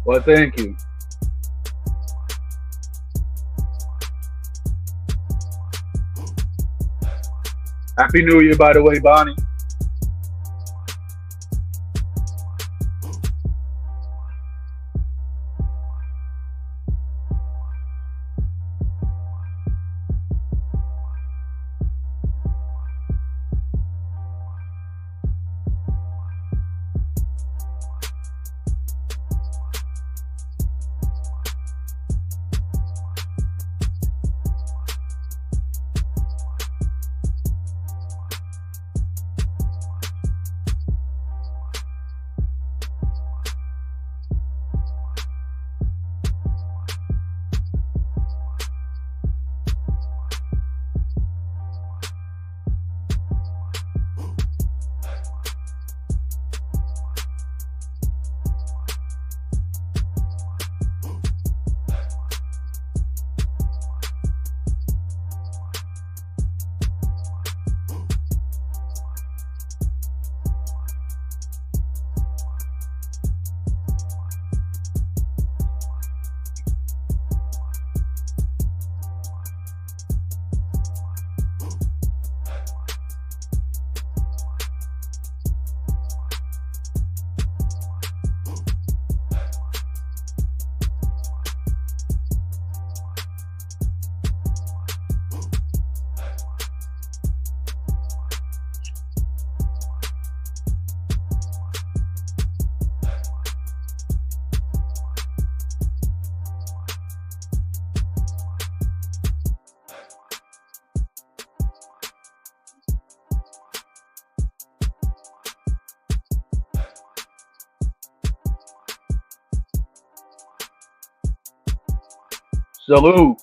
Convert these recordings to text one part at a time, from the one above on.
Well, thank you. Happy New Year, by the way, Bonnie. Salute.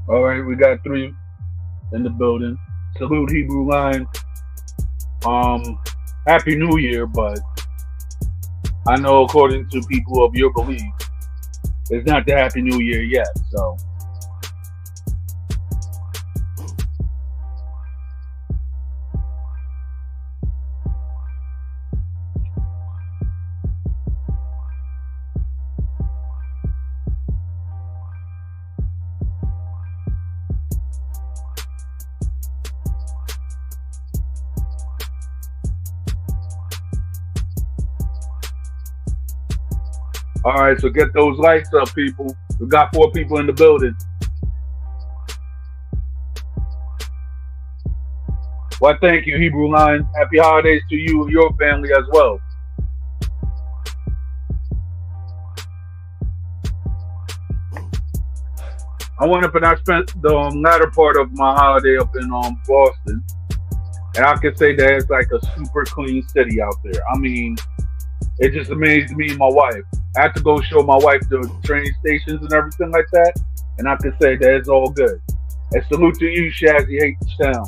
All right, we got three in the building. Salute, Hebrew line. Um, Happy New Year, but I know according to people of your belief, it's not the Happy New Year yet. So, all right, so get those lights up, people. We got four people in the building. Well, thank you, Hebrew line. Happy holidays to you and your family as well. I went up and I spent the latter part of my holiday up in Boston, and I can say that it's like a super clean city out there. I mean, it just amazed me and my wife. I had to go show my wife the train stations and everything like that, and I can say that it's all good. And salute to you, Shazzy H Town.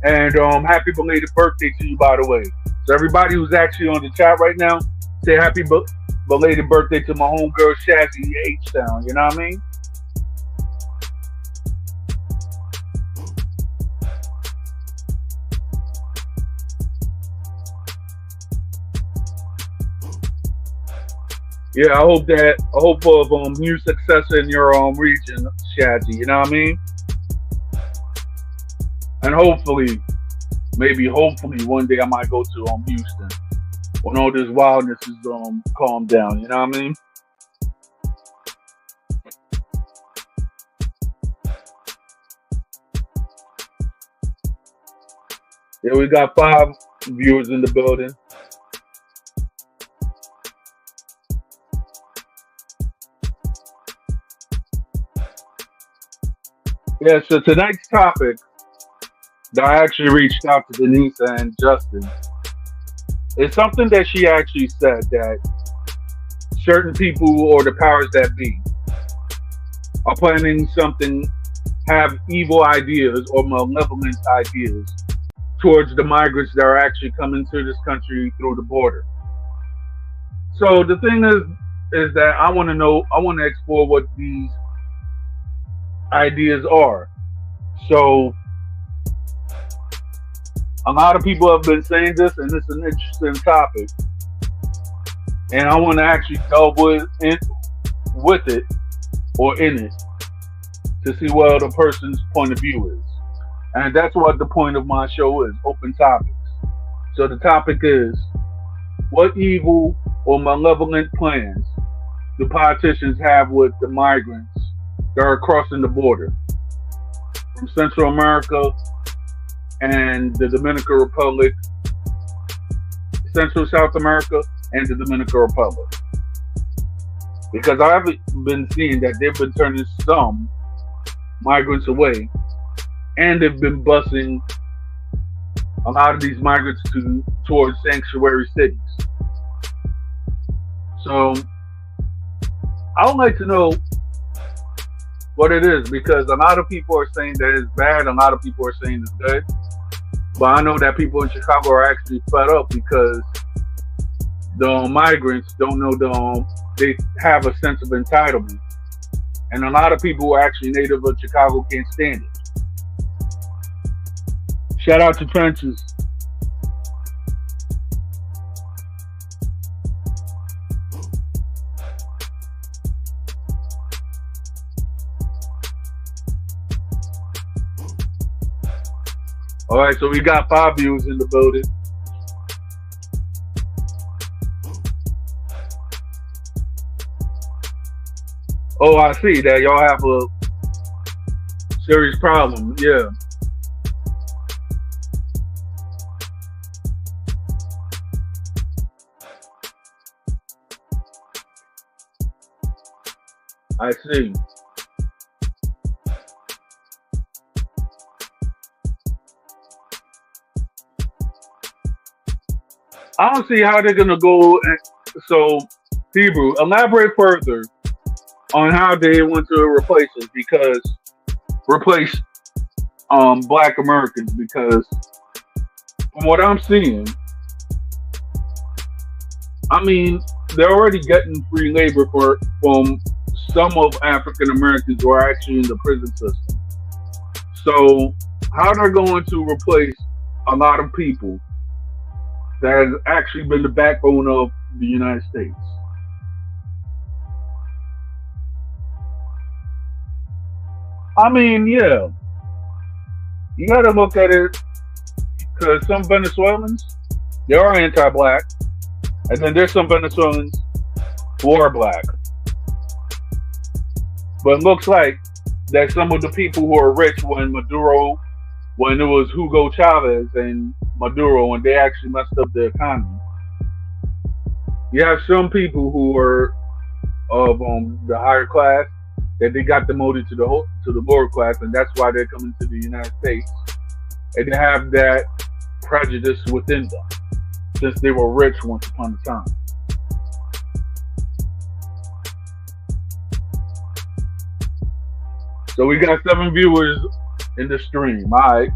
And happy belated birthday to you, by the way. So everybody who's actually on the chat right now, say happy belated birthday to my homegirl Shazzy H Town. You know what I mean? Yeah, I hope of new success in your region, Shazzy. You know what I mean? And hopefully, maybe hopefully one day I might go to Houston when all this wildness is calmed down. You know what I mean? Yeah, we got five viewers in the building. Yeah, so tonight's topic, that I actually reached out to Denise and Justin. It's something that she actually said that certain people or the powers that be are planning something, have evil ideas or malevolent ideas towards the migrants that are actually coming to this country through the border. So the thing is that I want to know, I want to explore what these ideas are. So a lot of people have been saying this, and it's an interesting topic, and I want to actually delve with it or in it to see what the person's point of view is. And that's what the point of my show is, open topics. So the topic is, what evil or malevolent plans do politicians have with the migrants that are crossing the border from Central America and the Dominican Republic, Central South America and the Dominican Republic? Because I've been seeing that they've been turning some migrants away, and they've been busing a lot of these migrants towards sanctuary cities. So I would like to know what it is, because a lot of people are saying that it's bad, a lot of people are saying it's good. But I know that people in Chicago are actually fed up because the migrants don't know they have a sense of entitlement. And a lot of people who are actually native of Chicago can't stand it. Shout out to Trenches. All right, so we got 5 viewers in the building. Oh, I see that y'all have a serious problem. Yeah. I see. I don't see how they're gonna go. So, Hebrew, elaborate further on how they want to replace us, because replace Black Americans, because from what I'm seeing, I mean, they're already getting free labor from some of African Americans who are actually in the prison system. So how they're going to replace a lot of people that has actually been the backbone of the United States? I mean, yeah, you got to look at it, because some Venezuelans, they are anti-Black, and then there's some Venezuelans who are Black. But it looks like that some of the people who are rich when it was Hugo Chavez and Maduro, when they actually messed up the economy, you have some people who are of the higher class, that they got demoted to the lower class, and that's why they're coming to the United States, and they have that prejudice within them, since they were rich once upon a time. So we got 7 viewers in the stream. All right.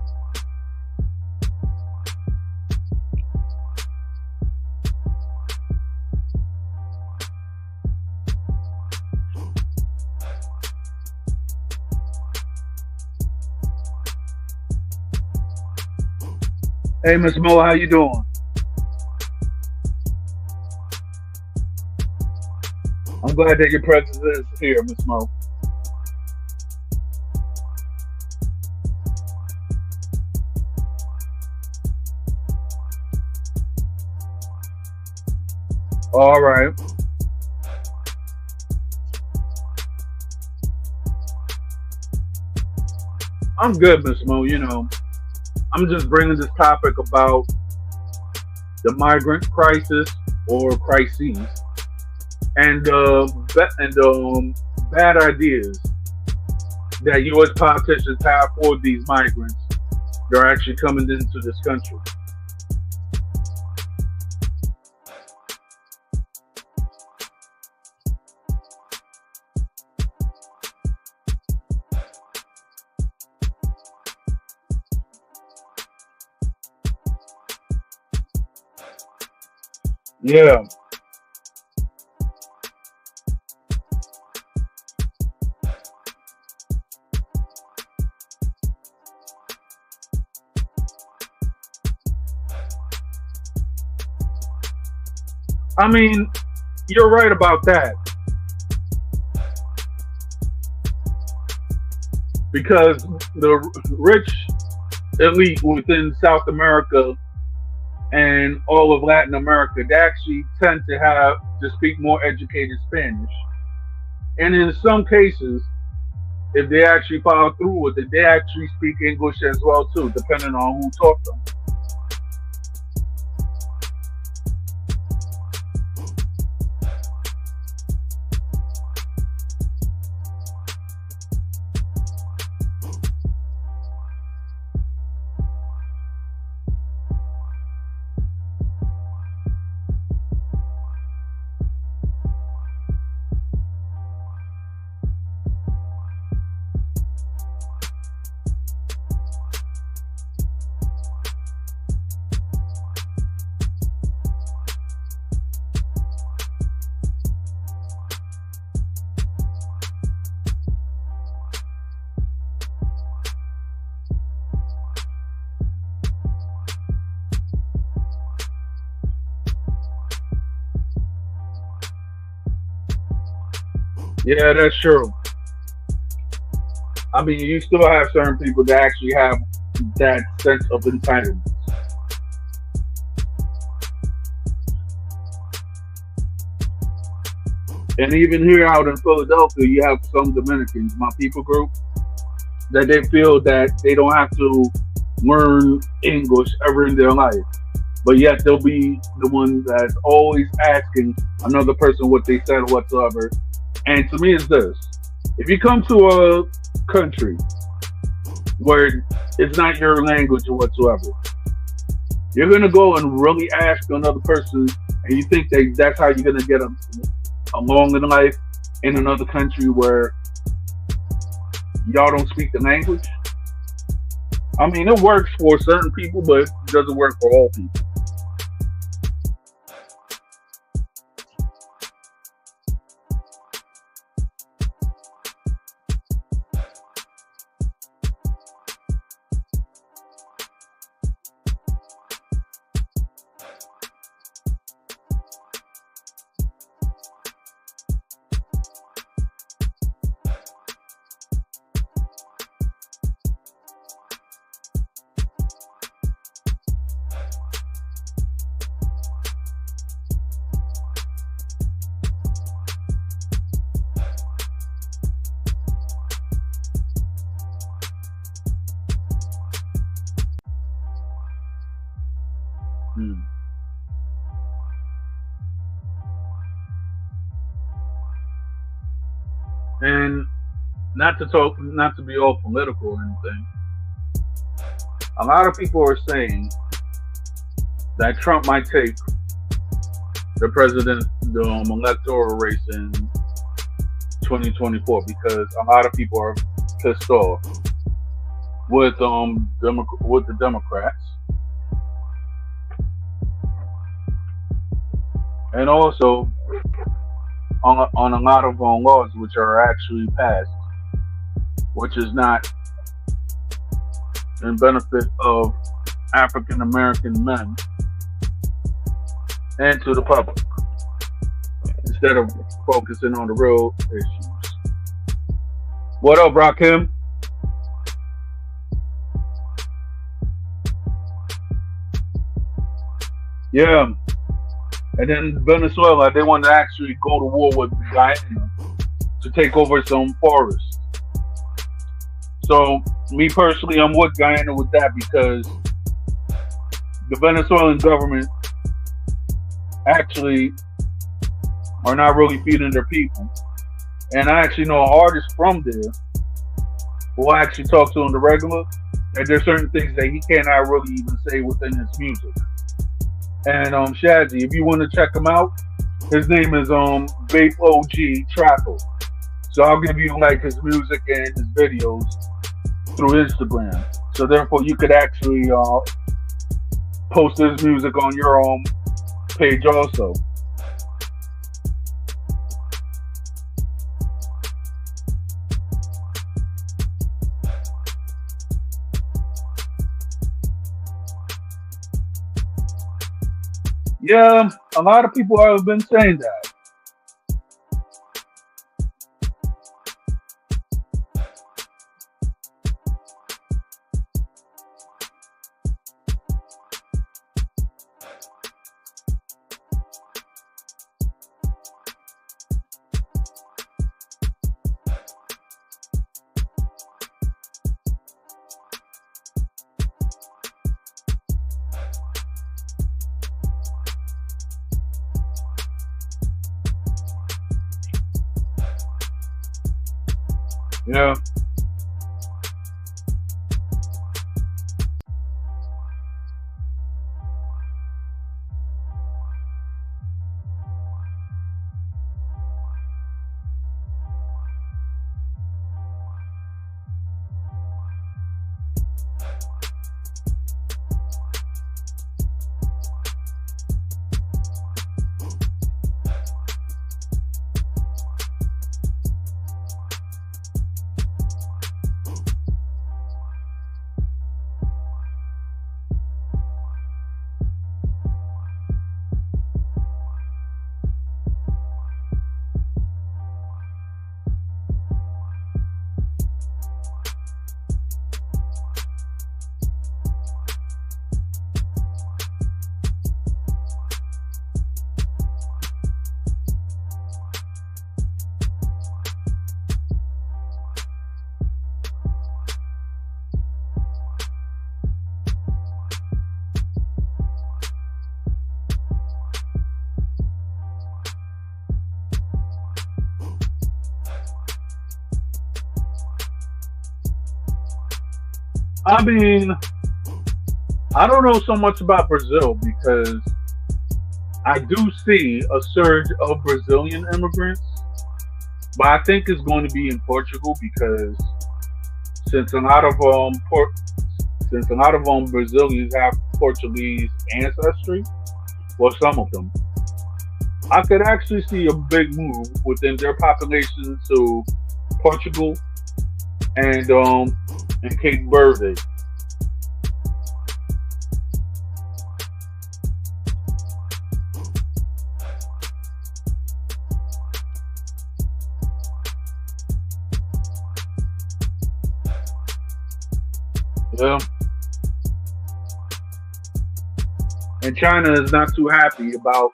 Hey, Miss Mo, how you doing? I'm glad that your presence is here, Miss Mo. All right. I'm good, Miss Mo. You know, I'm just bringing this topic about the migrant crisis or crises and bad ideas that U.S. politicians have for these migrants they're actually coming into this country. Yeah, I mean, you're right about that because the rich elite within South America and all of Latin America, they actually tend to speak more educated Spanish. And in some cases, if they actually follow through with it, they actually speak English as well too, depending on who taught them. Yeah, that's true. I mean, you still have certain people that actually have that sense of entitlement. And even here out in Philadelphia, you have some Dominicans, my people group, that they feel that they don't have to learn English ever in their life. But yet they'll be the one that's always asking another person what they said whatsoever. And to me, it's this: if you come to a country where it's not your language or whatsoever, you're gonna go and really ask another person, and you think that that's how you're gonna get along in life in another country where y'all don't speak the language. I mean, it works for certain people, but it doesn't work for all people. Hmm. And not to be all political or anything, a lot of people are saying that Trump might take the electoral race in 2024 because a lot of people are pissed off with with the Democrats, and also on a lot of laws which are actually passed, which is not in benefit of African American men and to the public, instead of focusing on the real issues. What up, Rakim? Yeah. And then Venezuela, they want to actually go to war with Guyana to take over some forests. So, me personally, I'm with Guyana with that because the Venezuelan government actually are not really feeding their people. And I actually know an artist from there who I actually talk to on the regular, and there's certain things that he cannot really even say within his music. And Shazzy, if you want to check him out, his name is Vape OG Trapper. So I'll give you like his music and his videos through Instagram. So therefore, you could actually post his music on your page also. Yeah, a lot of people have been saying that. Yeah, I mean, I don't know so much about Brazil because I do see a surge of Brazilian immigrants, but I think it's going to be in Portugal because since a lot of since a lot of Brazilians have Portuguese ancestry, well, some of them, I could actually see a big move within their population to Portugal and Cape Verde. Yeah, and China is not too happy about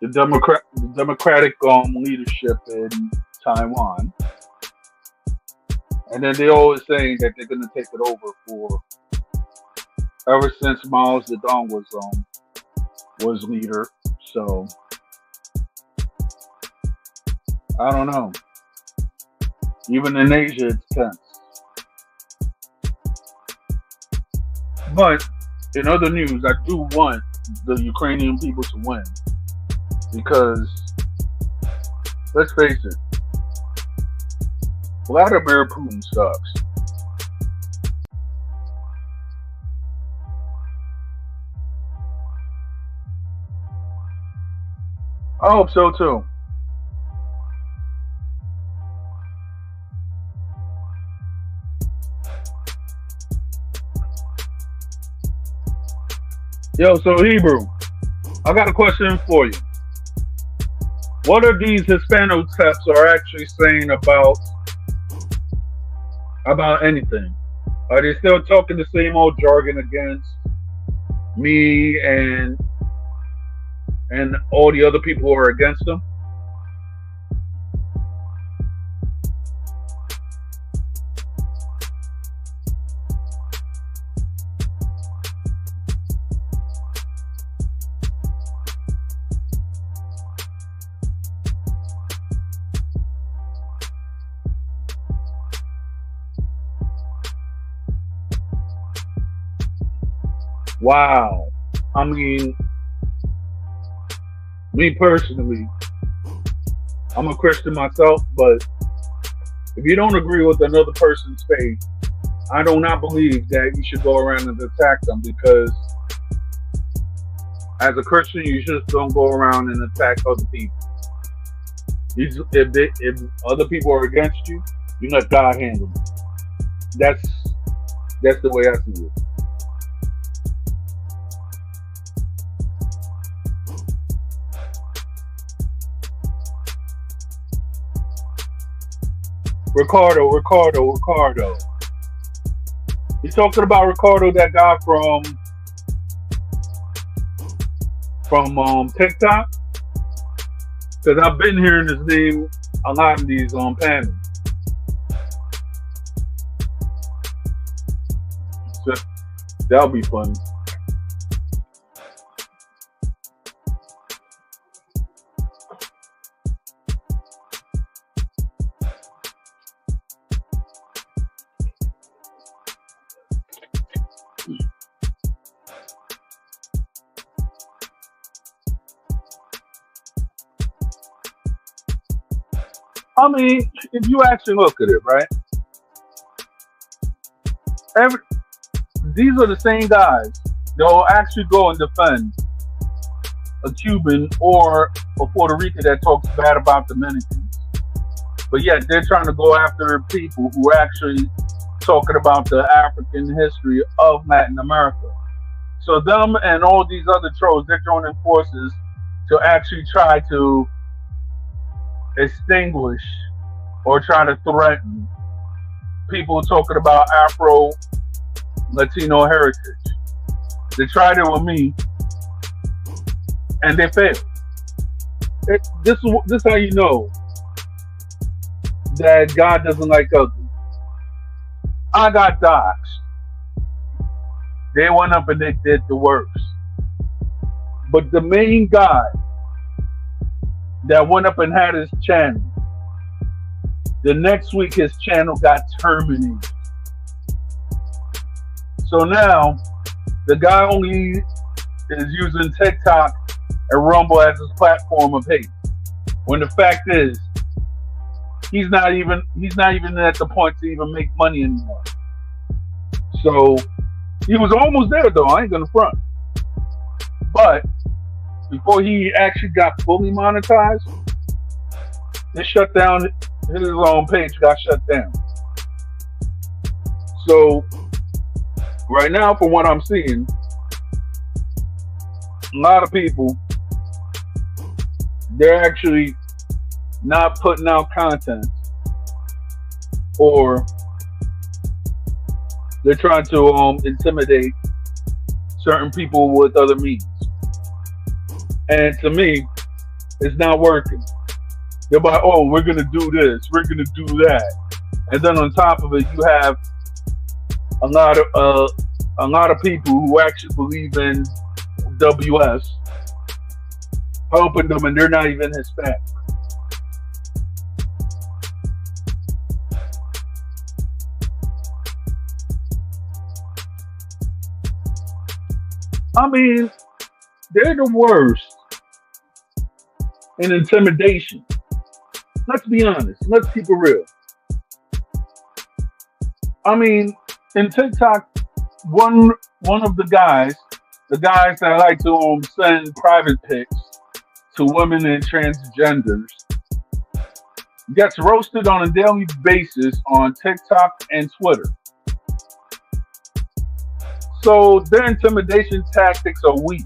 the democratic leadership in Taiwan, and then they're always saying that they're going to take it over for ever since Mao Zedong was leader. So I don't know. Even in Asia, it's tense. But in other news, I do want the Ukrainian people to win because let's face it, Vladimir Putin sucks. I hope so too. Yo, so Hebrew, I got a question for you. What are these Hispanotypes are actually saying about anything? Are they still talking the same old jargon against me and all the other people who are against them? Wow. I mean, me personally, I'm a Christian myself, but if you don't agree with another person's faith, I do not believe that you should go around and attack them, because as a Christian, you just don't go around and attack other people. If other people are against you, you let God handle it. That's the way I see it. Ricardo. He's talking about Ricardo, that guy from TikTok, because I've been hearing his name a lot in these panels. So that'll be funny. I mean, if you actually look at it, right? These are the same guys that will actually go and defend a Cuban or a Puerto Rican that talks bad about Dominicans. But yet they're trying to go after people who are actually talking about the African history of Latin America. So them and all these other trolls, they're joining forces to actually try to extinguish or try to threaten people talking about Afro Latino heritage. They tried it with me and they failed. This is how you know that God doesn't like ugly. I got doxxed. They went up and they did the worst. But the main guy that went up and had his channel, the next week his channel got terminated. So now the guy only is using TikTok and Rumble as his platform of hate. When the fact is, he's not even at the point to even make money anymore. So he was almost there though, I ain't gonna front. But before he actually got fully monetized, it shut down. His own page got shut down. So right now, from what I'm seeing, a lot of people, they're actually not putting out content, or they're trying to intimidate certain people with other means. And to me, it's not working. They're like, oh, we're gonna do this, we're gonna do that, and then on top of it, you have a lot of people who actually believe in WS helping them, and they're not even Hispanic. I mean, they're the worst in intimidation. Let's be honest. Let's keep it real. I mean, in TikTok, one of the guys that like to send private pics to women and transgenders, gets roasted on a daily basis on TikTok and Twitter. So their intimidation tactics are weak.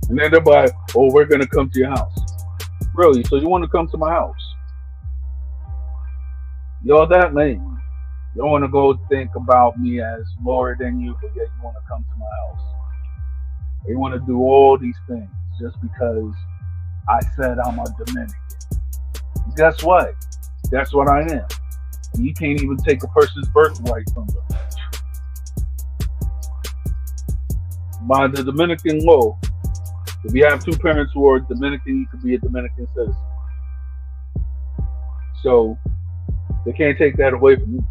And then they're like, oh, we're going to come to your house. Really? So you want to come to my house? You're that lame. You don't want to go think about me as lower than you, but yet you want to come to my house. You want to do all these things just because I said I'm a Dominican. Guess what? That's what I am. And you can't even take a person's birthright from them. By the Dominican law, if you have two parents who are Dominican, you could be a Dominican citizen. So They can't take that away from you.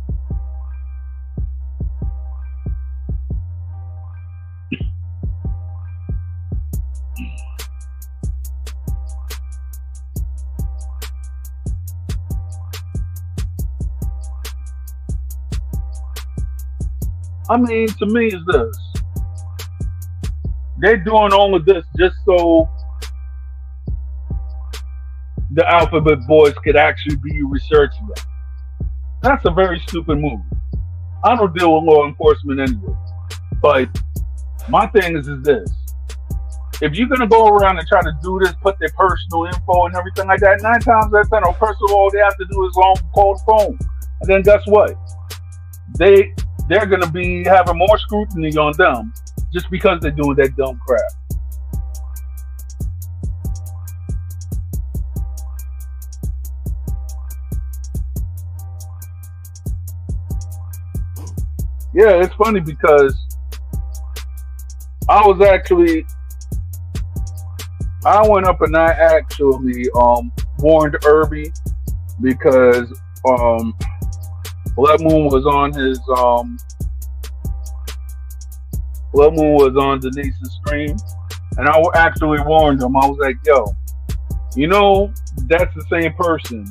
I mean, to me, is this. They're doing all of this just so the alphabet boys could actually be researching them. That's a very stupid move. I don't deal with law enforcement anyway. But my thing is this. If you're gonna go around and try to do this, put their personal info and everything like that, 9 times out of 10, first of all, they have to do is call the phone. And then guess what? They they're gonna be having more scrutiny on them just because they're doing that dumb crap. Yeah, it's funny because I was actually I went up and I actually warned Irby because Blood Moon was on his Blood Moon was on Denise's stream, and I actually warned him. I was like, "Yo, you know that's the same person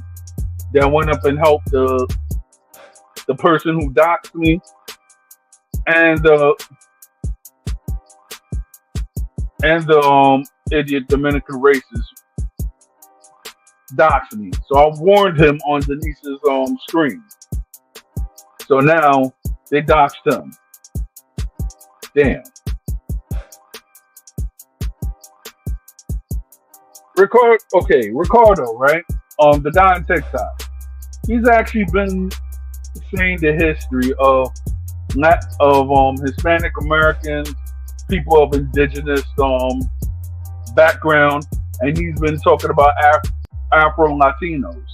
that went up and helped the person who doxed me and the idiot Dominican racist doxed me." So I warned him on Denise's stream. So now they doxed him. Damn. Ricardo, right? The guy on TikTok. He's actually been saying the history of Hispanic Americans, people of indigenous background, and he's been talking about Afro Latinos.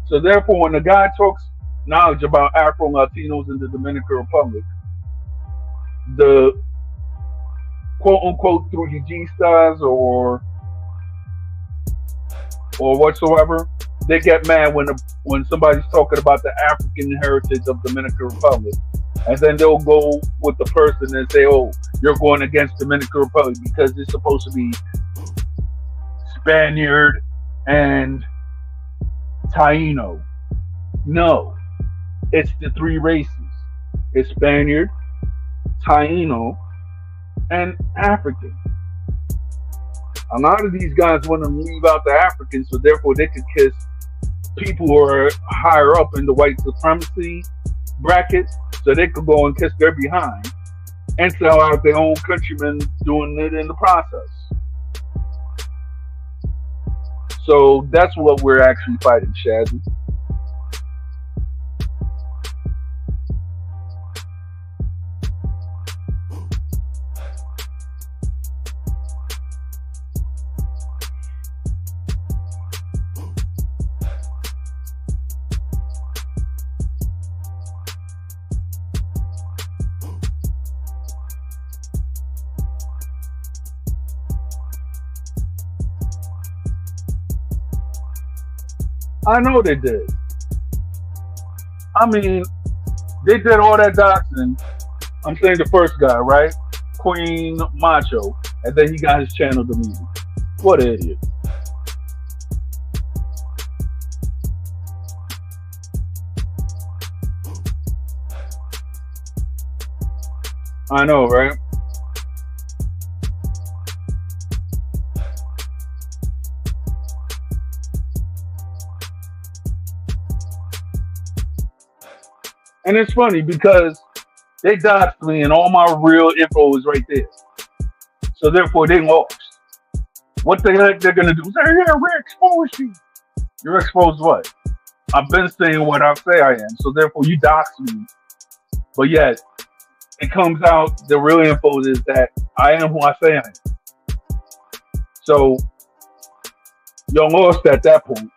So therefore, when the guy talks knowledge about Afro Latinos in the Dominican Republic, the quote unquote Trujillistas or whatsoever, they get mad when somebody's talking about the African heritage of Dominican Republic, and then they'll go with the person and say, "Oh, you're going against Dominican Republic because it's supposed to be Spaniard and Taino." No, it's the three races. It's Spaniard, Taino, and African. A lot of these guys want to leave out the Africans, so therefore they could kiss people who are higher up in the white supremacy bracket, so they could go and kiss their behind and sell out their own countrymen doing it in the process. So that's what we're actually fighting, Shazzy. I know they did. I mean, they did all that doxing. I'm saying the first guy, right? Queen Macho. And then he got his channel deleted. What an idiot. I know, right? And it's funny because they doxed me and all my real info is right there. So therefore they lost. What the heck they're gonna do? Say, yeah, we exposed you. You're exposed what? I've been saying what I say I am. So therefore you dox me. But yet it comes out the real info is that I am who I say I am. So y'all lost at that point.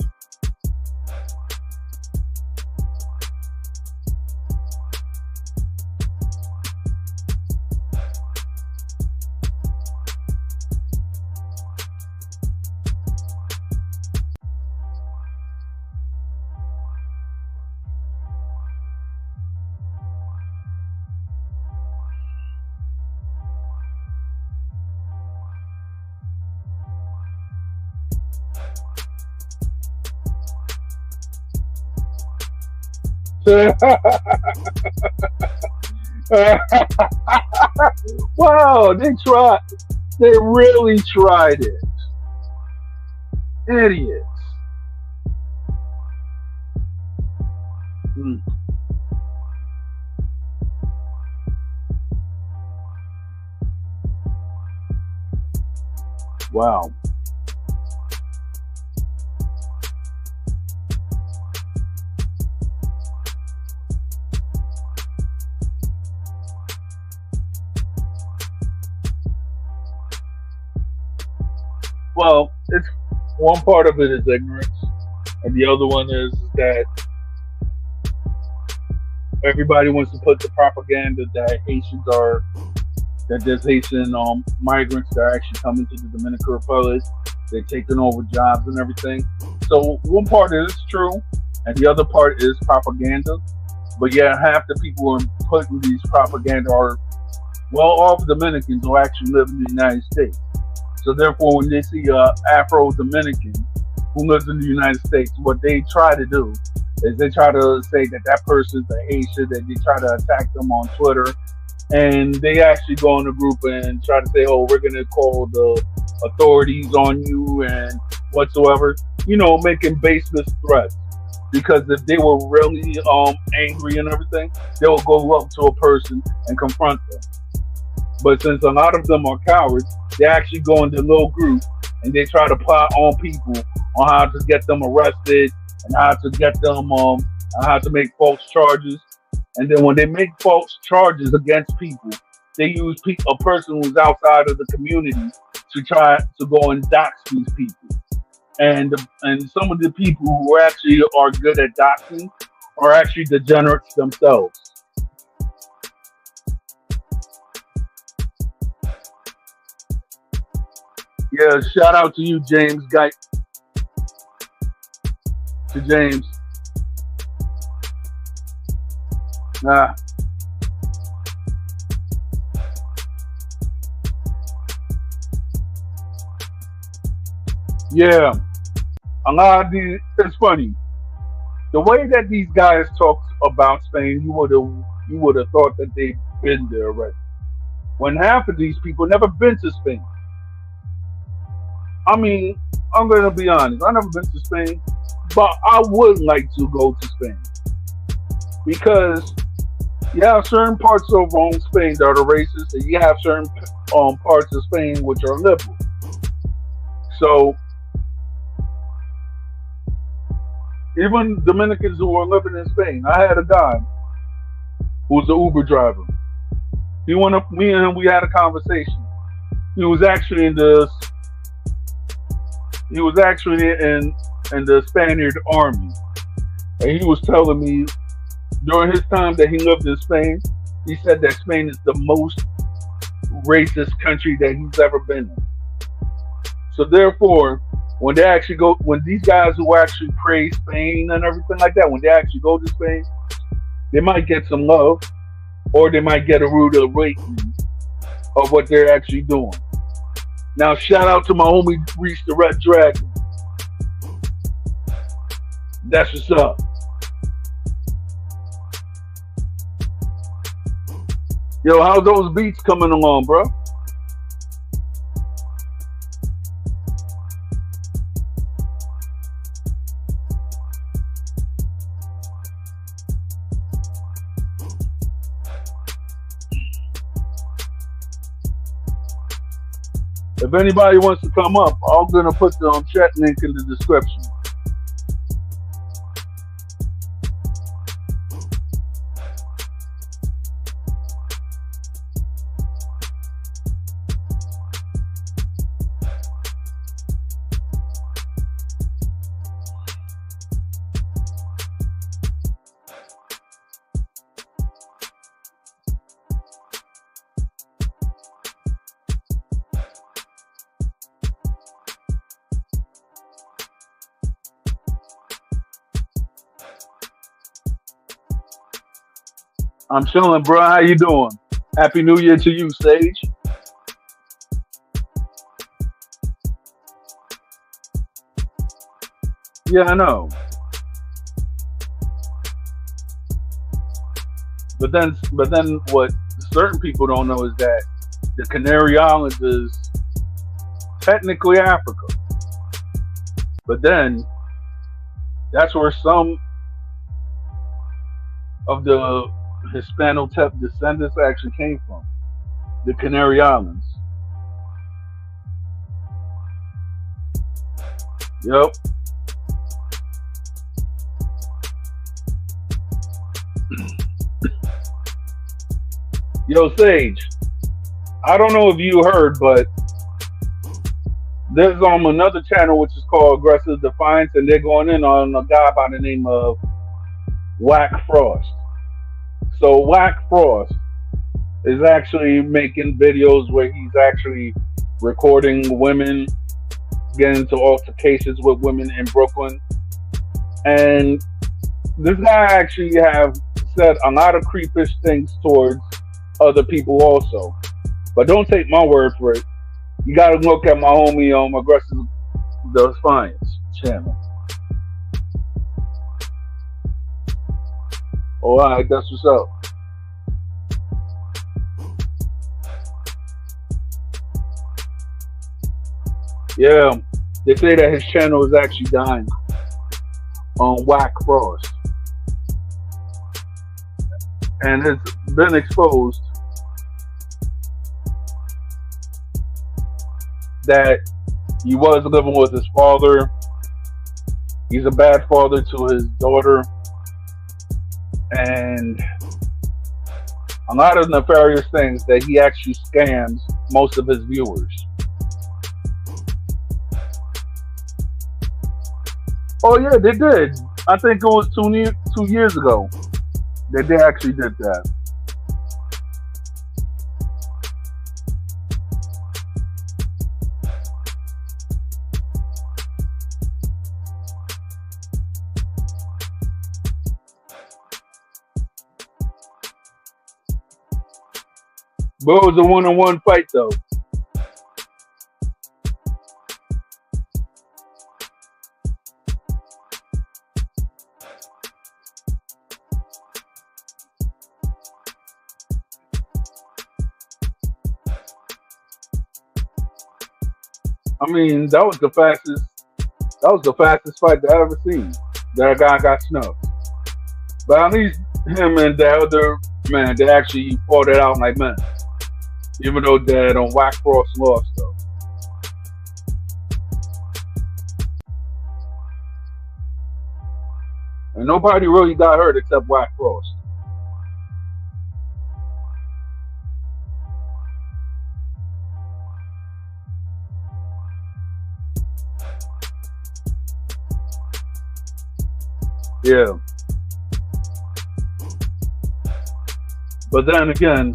Wow, they tried. They really tried it. Idiots. Mm, wow. Well, it's one part of it is ignorance, and the other one is that everybody wants to put the propaganda that Haitians are that there's Haitian migrants that are actually coming to the Dominican Republic. They're taking over jobs and everything. So one part is true, and the other part is propaganda. But yeah, half the people who are putting these propaganda are well off Dominicans who actually live in the United States. So therefore, when they see a Afro Dominican who lives in the United States, what they try to do is they try to say that that person's a Haitian, that they try to attack them on Twitter, and they actually go in a group and try to say, "Oh, we're going to call the authorities on you and whatsoever," making baseless threats. Because if they were really angry and everything, they will go up to a person and confront them. But since a lot of them are cowards, they actually go into little groups and they try to plot on people on how to get them arrested and how to get them how to make false charges. And then when they make false charges against people, they use a person who's outside of the community to try to go and dox these people. And some of the people who actually are good at doxing are actually degenerates themselves. Yeah, shout out to you, James. Guy to James. Ah, yeah. A lot of these. It's funny the way that these guys talk about Spain. You would have thought that they've been there already. When half of these people never been to Spain. I mean, I'm gonna be honest. I've never been to Spain, but I would like to go to Spain because you have certain parts of Spain that are racist, and you have certain parts of Spain which are liberal. So even Dominicans who are living in Spain, I had a guy who was an Uber driver. He went up, me and him, we had a conversation. He was actually in the he was actually in the Spaniard army, and he was telling me during his time that he lived in Spain, he said that Spain is the most racist country that he's ever been in. So therefore, when these guys who actually praise Spain and everything like that, when they actually go to Spain, they might get some love, or they might get a rude awakening of what they're actually doing. Now, shout out to my homie Reese the Red Dragon. That's what's up. Yo, how's those beats coming along, bro? If anybody wants to come up, I'm gonna put the chat link in the description. I'm chilling, bro. How you doing? Happy New Year to you, Sage. Yeah, I know. But then, what certain people don't know is that the Canary Islands is technically Africa. But then that's where some of the Hispano descendants actually came from. The Canary Islands. Yep. Yo, Sage. I don't know if you heard, but there's another channel which is called Aggressive Defiance, and they're going in on a guy by the name of Whack Frost. So Whack Frost is actually making videos where he's actually recording women getting into altercations with women in Brooklyn, and this guy actually have said a lot of creepish things towards other people also. But don't take my word for it. You gotta look at my homie Aggressive Defiance channel. Alright, that's what's up. Yeah, they say that his channel is actually dying on Whack Frost. And it's been exposed that he was living with his father. He's a bad father to his daughter. And a lot of nefarious things that he actually scams most of his viewers. Oh yeah, they did. I think it was 2 years ago that they actually did that. But it was a one-on-one fight though. I mean, that was the fastest fight that I ever seen. That guy got snuffed. But at least him and the other man, they actually fought it out like men. Even though that on Whack Frost lost though. And nobody really got hurt except Whack Frost. Yeah. But then again,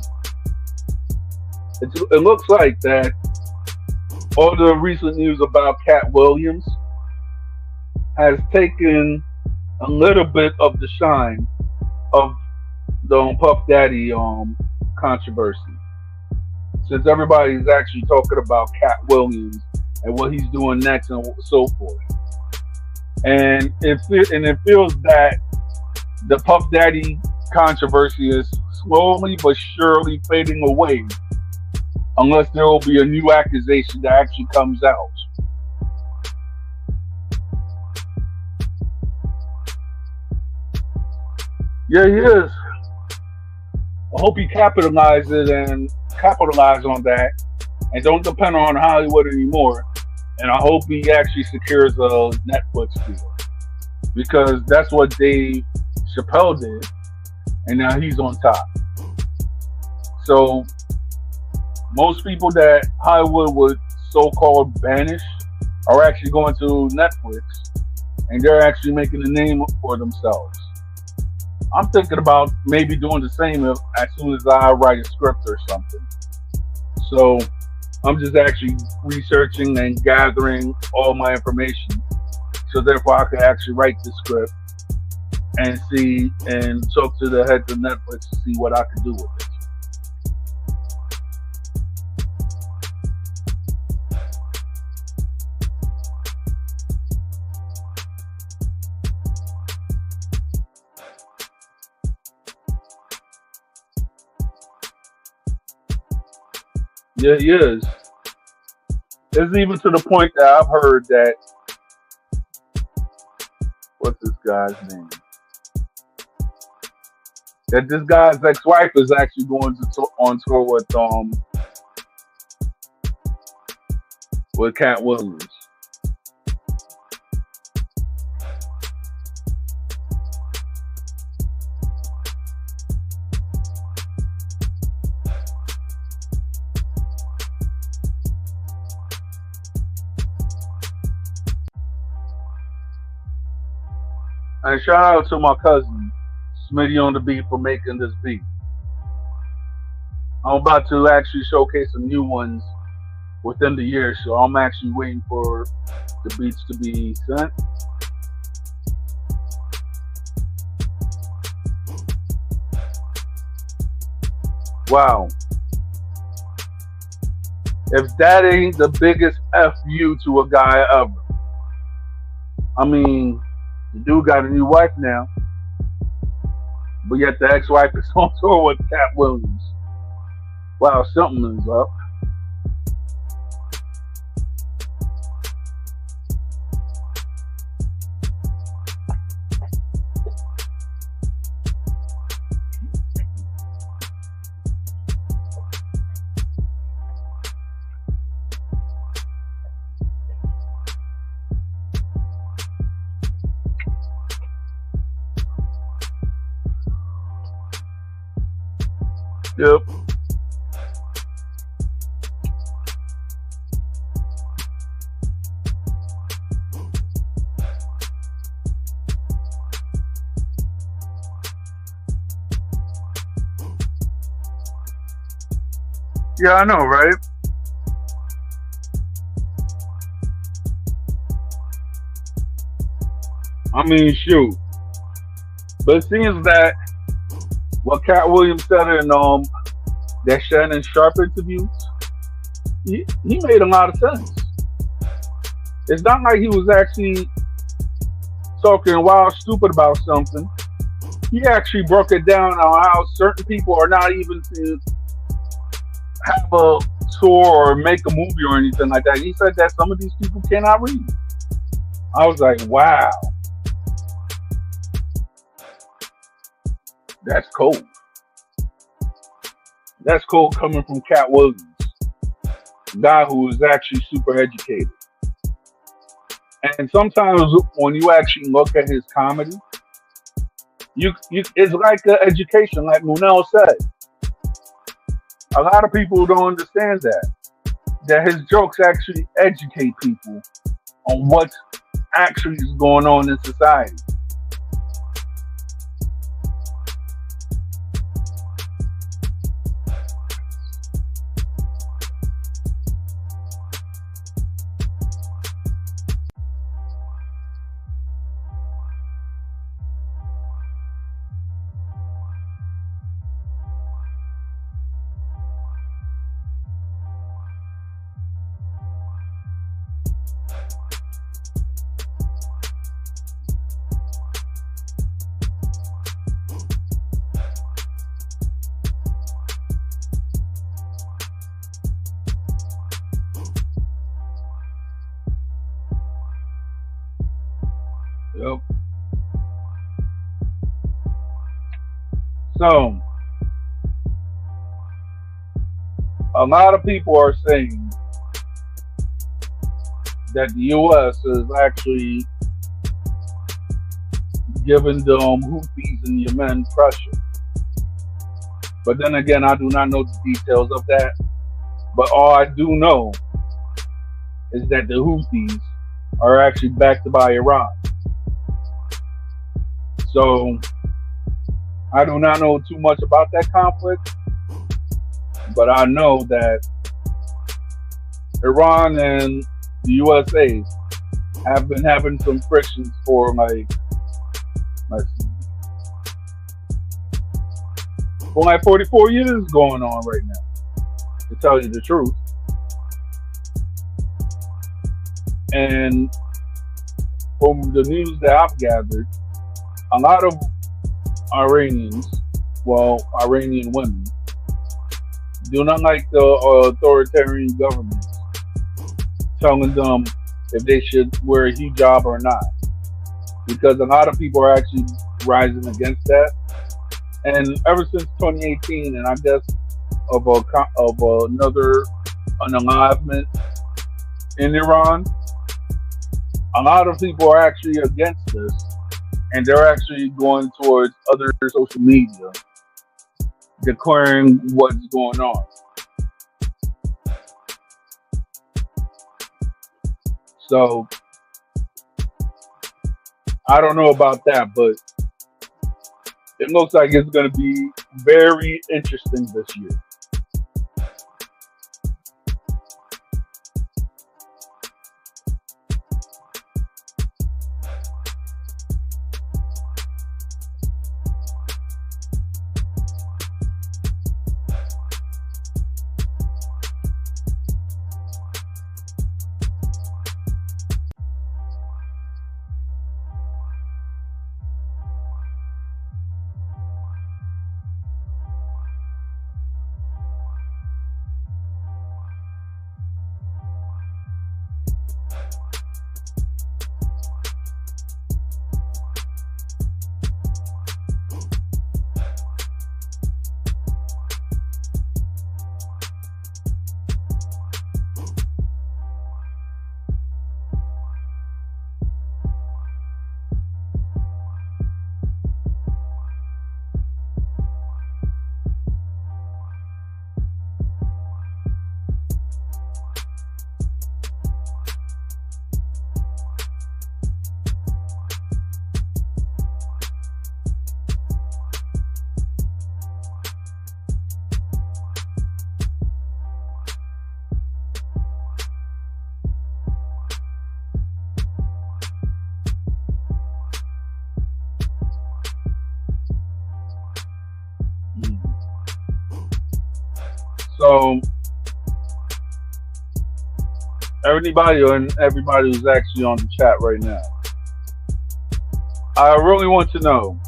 it looks like that all the recent news about Cat Williams has taken a little bit of the shine of the Puff Daddy controversy. Since everybody's actually talking about Cat Williams and what he's doing next and so forth. And it feels that the Puff Daddy controversy is slowly but surely fading away unless there will be a new accusation that actually comes out. Yeah, he is. I hope he capitalizes and capitalize on that and don't depend on Hollywood anymore. And I hope he actually secures a Netflix deal because that's what Dave Chappelle did, and now he's on top. So most people that Hollywood would so-called banish are actually going to Netflix, and they're actually making a name for themselves. I'm thinking about maybe doing the same as soon as I write a script or something. So I'm just actually researching and gathering all my information, so therefore I can actually write the script and see and talk to the heads of Netflix to see what I can do with it. Yeah, he is. It's even to the point that I've heard that what's this guy's name? That this guy's ex-wife is actually going on tour with Cat Williams. And shout out to my cousin Smitty on the beat for making this beat. I'm about to actually showcase some new ones within the year, so I'm actually waiting for the beats to be sent. Wow. If that ain't the biggest FU to a guy ever. I mean, the dude got a new wife now, but yet the ex-wife is on tour with Cat Williams. Wow, something is up. Yep. Yeah, I know, right? I mean, shoot. But it seems that what Cat Williams said in that Shannon Sharp interview, he made a lot of sense. It's not like he was actually talking wild stupid about something. He actually broke it down on how certain people are not even to have a tour or make a movie or anything like that. He said that some of these people cannot read. I was like, wow. That's cold. That's cold coming from Cat Williams, a guy who is actually super educated. And sometimes when you actually look at his comedy, you it's like an education, like Munel said. A lot of people don't understand that his jokes actually educate people on what actually is going on in society. Yep. So, a lot of people are saying that the U.S. is actually giving the Houthis in Yemen pressure. But then again, I do not know the details of that. But all I do know is that the Houthis are actually backed by Iran. So I do not know too much about that conflict, but I know that Iran and the USA have been having some frictions for let's see, for like 44 years going on right now, to tell you the truth. And from the news that I've gathered, a lot of Iranians, well, Iranian women, Do not like the authoritarian government telling them if they should wear a hijab or not, because a lot of people are actually rising against that. And ever since 2018, and I guess of another unalivement in Iran, a lot of people are actually against this, and they're actually going towards other social media declaring what's going on. So I don't know about that, but it looks like it's going to be very interesting this year. So everybody who's actually on the chat right now, I really want to know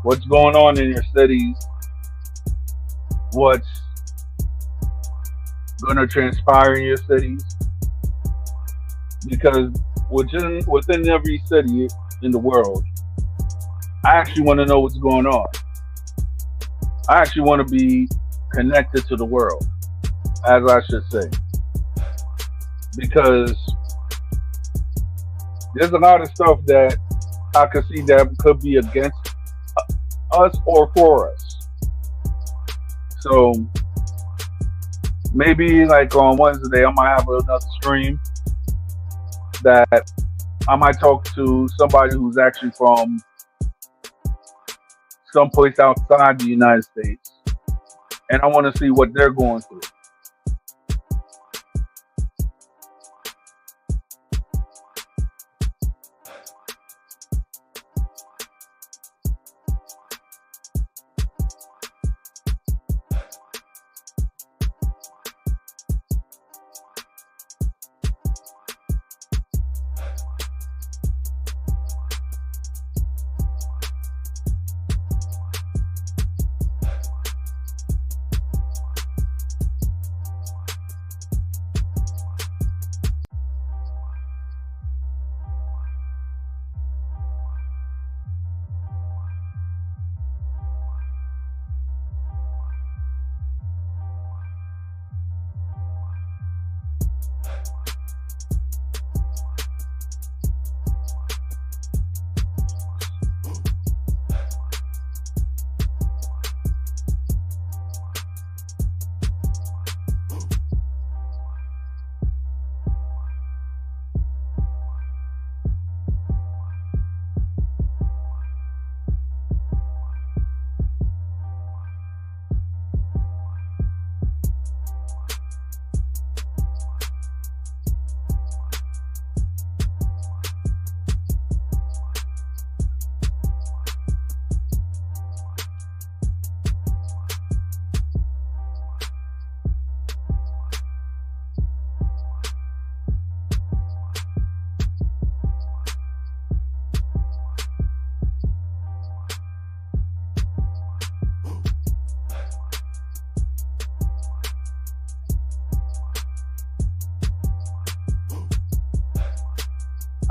what's going on in your cities, what's going to transpire in your cities, because within every city in the world, I actually want to know what's going on. I actually want to be connected to the world, as I should say, because there's a lot of stuff that I could see that could be against us or for us. So maybe like on Wednesday, I might have another stream that I might talk to somebody who's actually from someplace outside the United States, and I want to see what they're going through.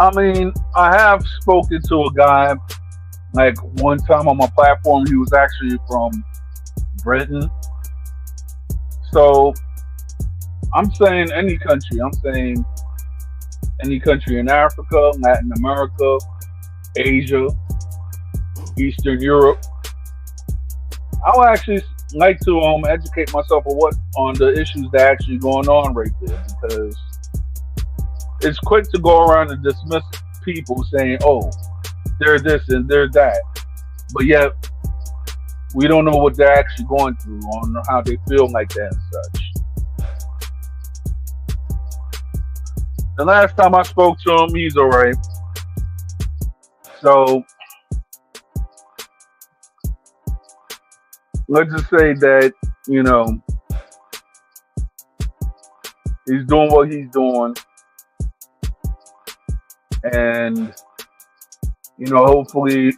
I mean, I have spoken to a guy like one time on my platform. He was actually from Britain. So I'm saying any country. I'm saying any country in Africa, Latin America, Asia, Eastern Europe. I would actually like to educate myself on the issues that are actually going on right there, because it's quick to go around and dismiss people saying, "Oh, they're this and they're that," but yet we don't know what they're actually going through, on how they feel like that and such. The last time I spoke to him, he's alright. So let's just say that, you know, he's doing what he's doing, and hopefully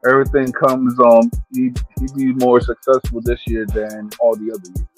everything comes he be more successful this year than all the other years.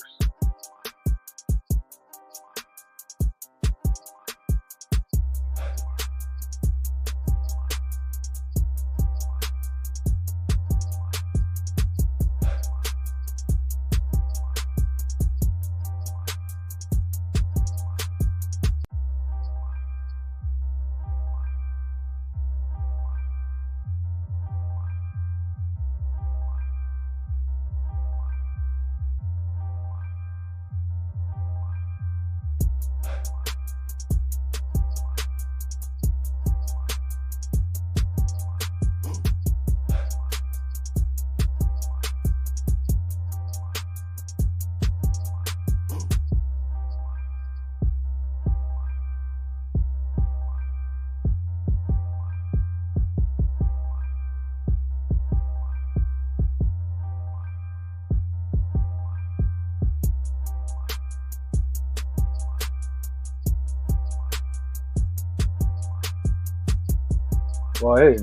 Well, hey,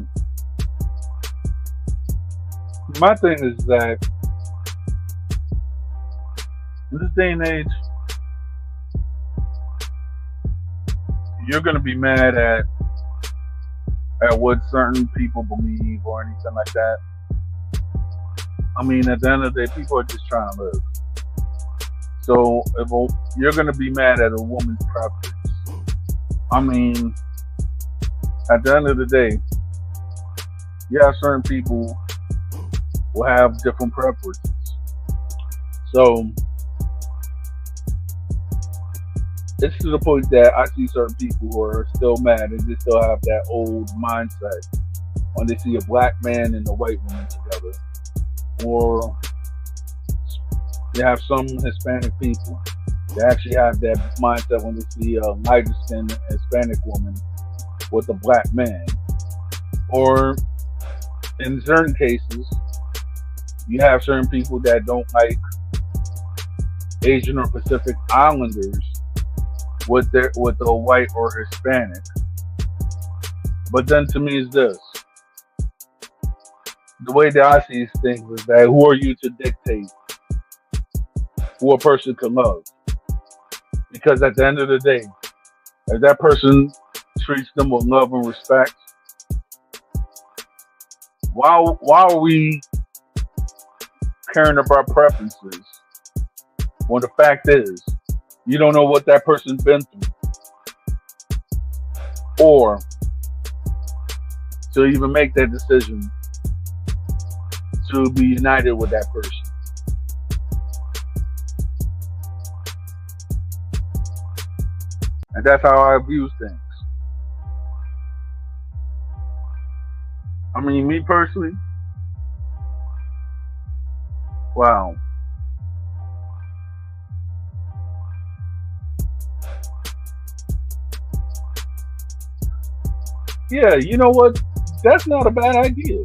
my thing is that in this day and age, you're gonna be mad at what certain people believe or anything like that. I mean, at the end of the day, people are just trying to live. So you're gonna be mad at a woman's preference, I mean, at the end of the day, yeah, certain people will have different preferences. So it's to the point that I see certain people who are still mad and they still have that old mindset when they see a black man and a white woman together. Or you have some Hispanic people that actually have that mindset when they see a lighter skinned Hispanic woman with a black man. Or in certain cases, you have certain people that don't like Asian or Pacific Islanders with a white or Hispanic. But then to me is this. The way that I see things is that who are you to dictate who a person can love? Because at the end of the day, if that person treats them with love and respect, why are we caring about preferences when the fact is you don't know what that person's been through, or to even make that decision to be united with that person? And that's how I view things. I mean, me personally, wow. Yeah, you know what? That's not a bad idea.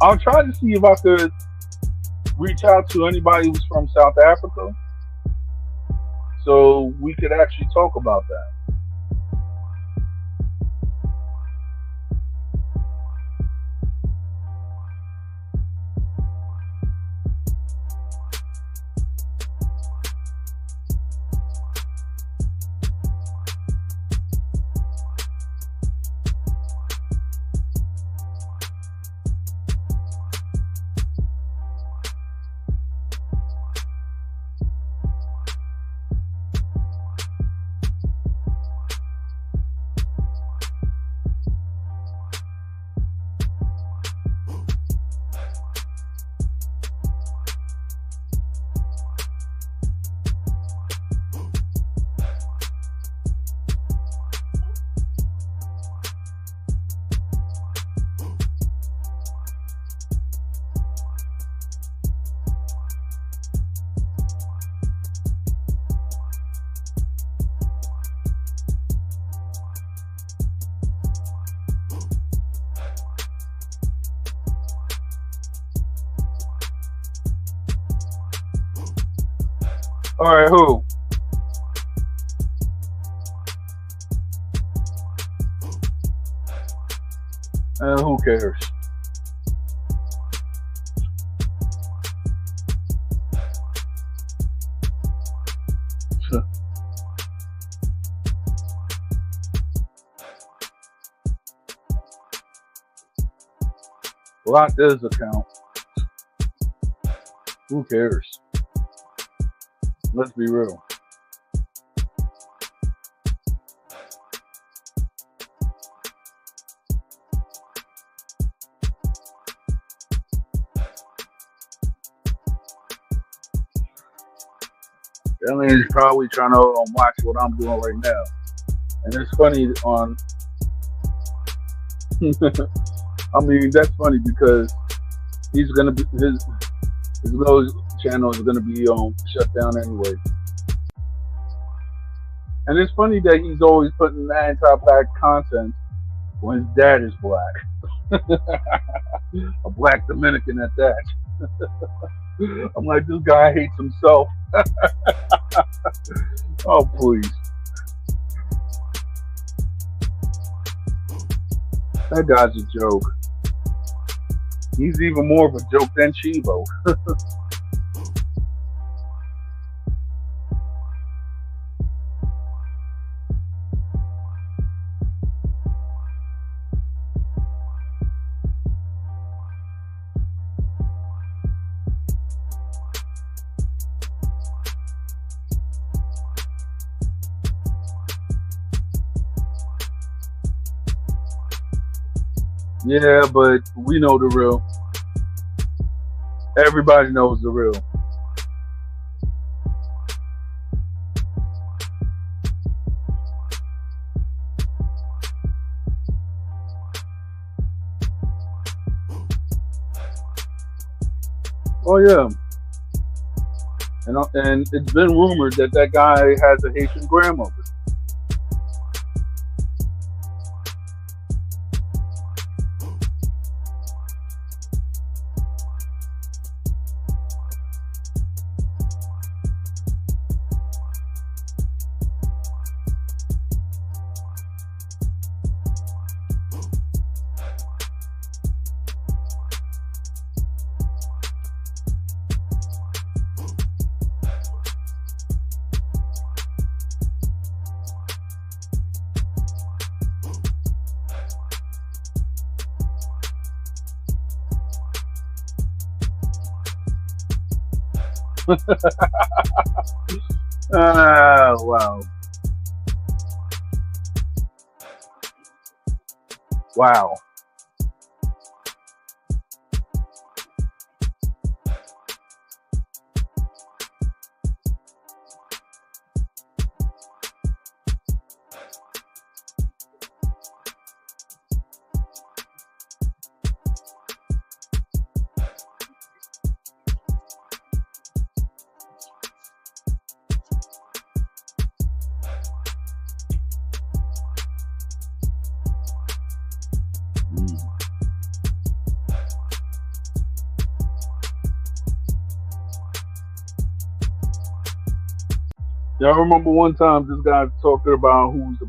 I'll try to see if I could reach out to anybody who's from South Africa so we could actually talk about that. All right, who? Who cares? Block this account. Who cares? Let's be real. That means he's probably trying to watch what I'm doing right now. And it's funny on. I mean, that's funny because he's gonna be his little channel is gonna be shut down anyway. And it's funny that he's always putting anti-black content when his dad is black, a black Dominican at that. I'm like, this guy hates himself. Oh please, that guy's a joke. He's even more of a joke than Chivo. Yeah, but we know the real. Everybody knows the real. Oh yeah, and it's been rumored that that guy has a Haitian grandmother. Wow, wow. Yeah, I remember one time this guy talking about who's the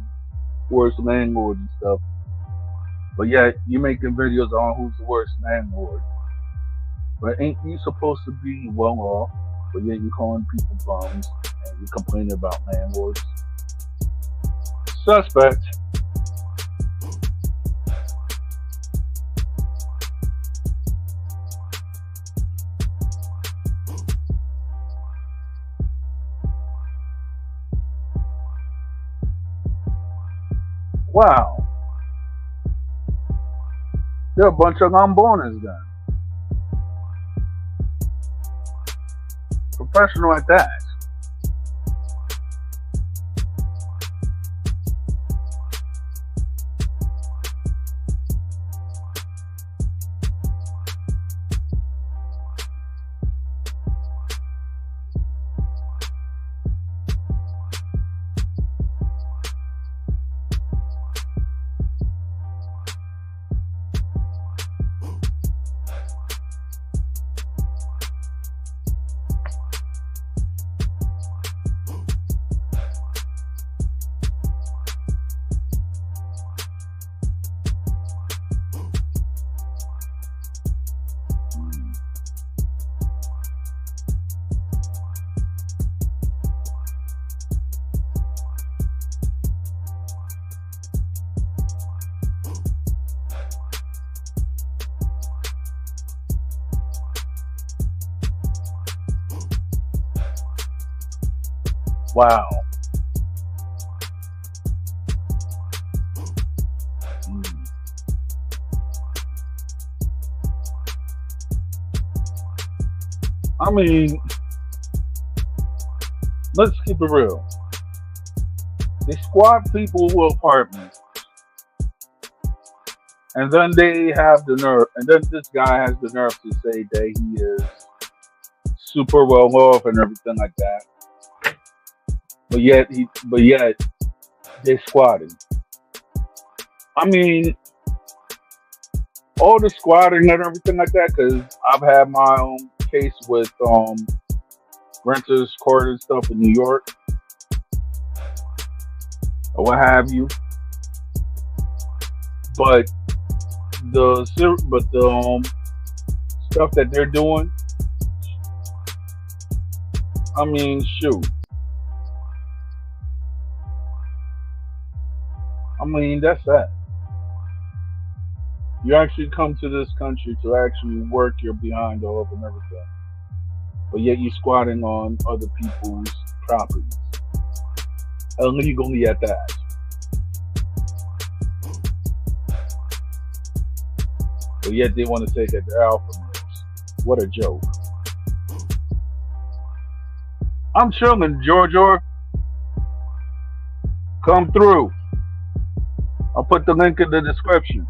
worst landlord and stuff. But yeah, you making videos on who's the worst landlord. But ain't you supposed to be well off? But yet you calling people bums and you complaining about landlords. Suspect. Wow. They're a bunch of lambonas then. Professional at that. Wow. Mm. I mean, let's keep it real. They squat people with apartments, and then they have the nerve, and then this guy has the nerve to say that he is super well off and everything like that. But yet they squatting. I mean, all the squatting and everything like that, because I've had my own case with renters court and stuff in New York or what have you. But the stuff that they're doing, I mean, shoot. I mean, that's that. You actually come to this country to actually work your behind off and everything, but yet you squatting on other people's properties illegally at that. But yet they want to say that they're alpha males. What a joke! I'm chilling, Georgia. Come through. I'll put the link in the description.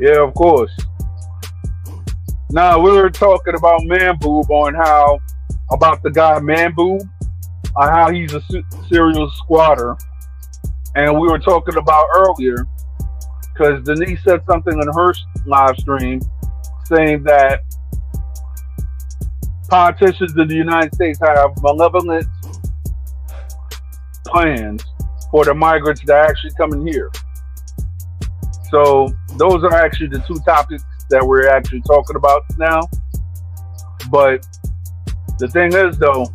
Yeah, of course. Now we were talking about Man Boob on how about the guy Man Boob on how he's a serial squatter, and we were talking about earlier because Denise said something in her live stream saying that politicians in the United States have malevolent plans for the migrants that actually come in here. So those are actually the two topics that we're actually talking about now. But the thing is, though,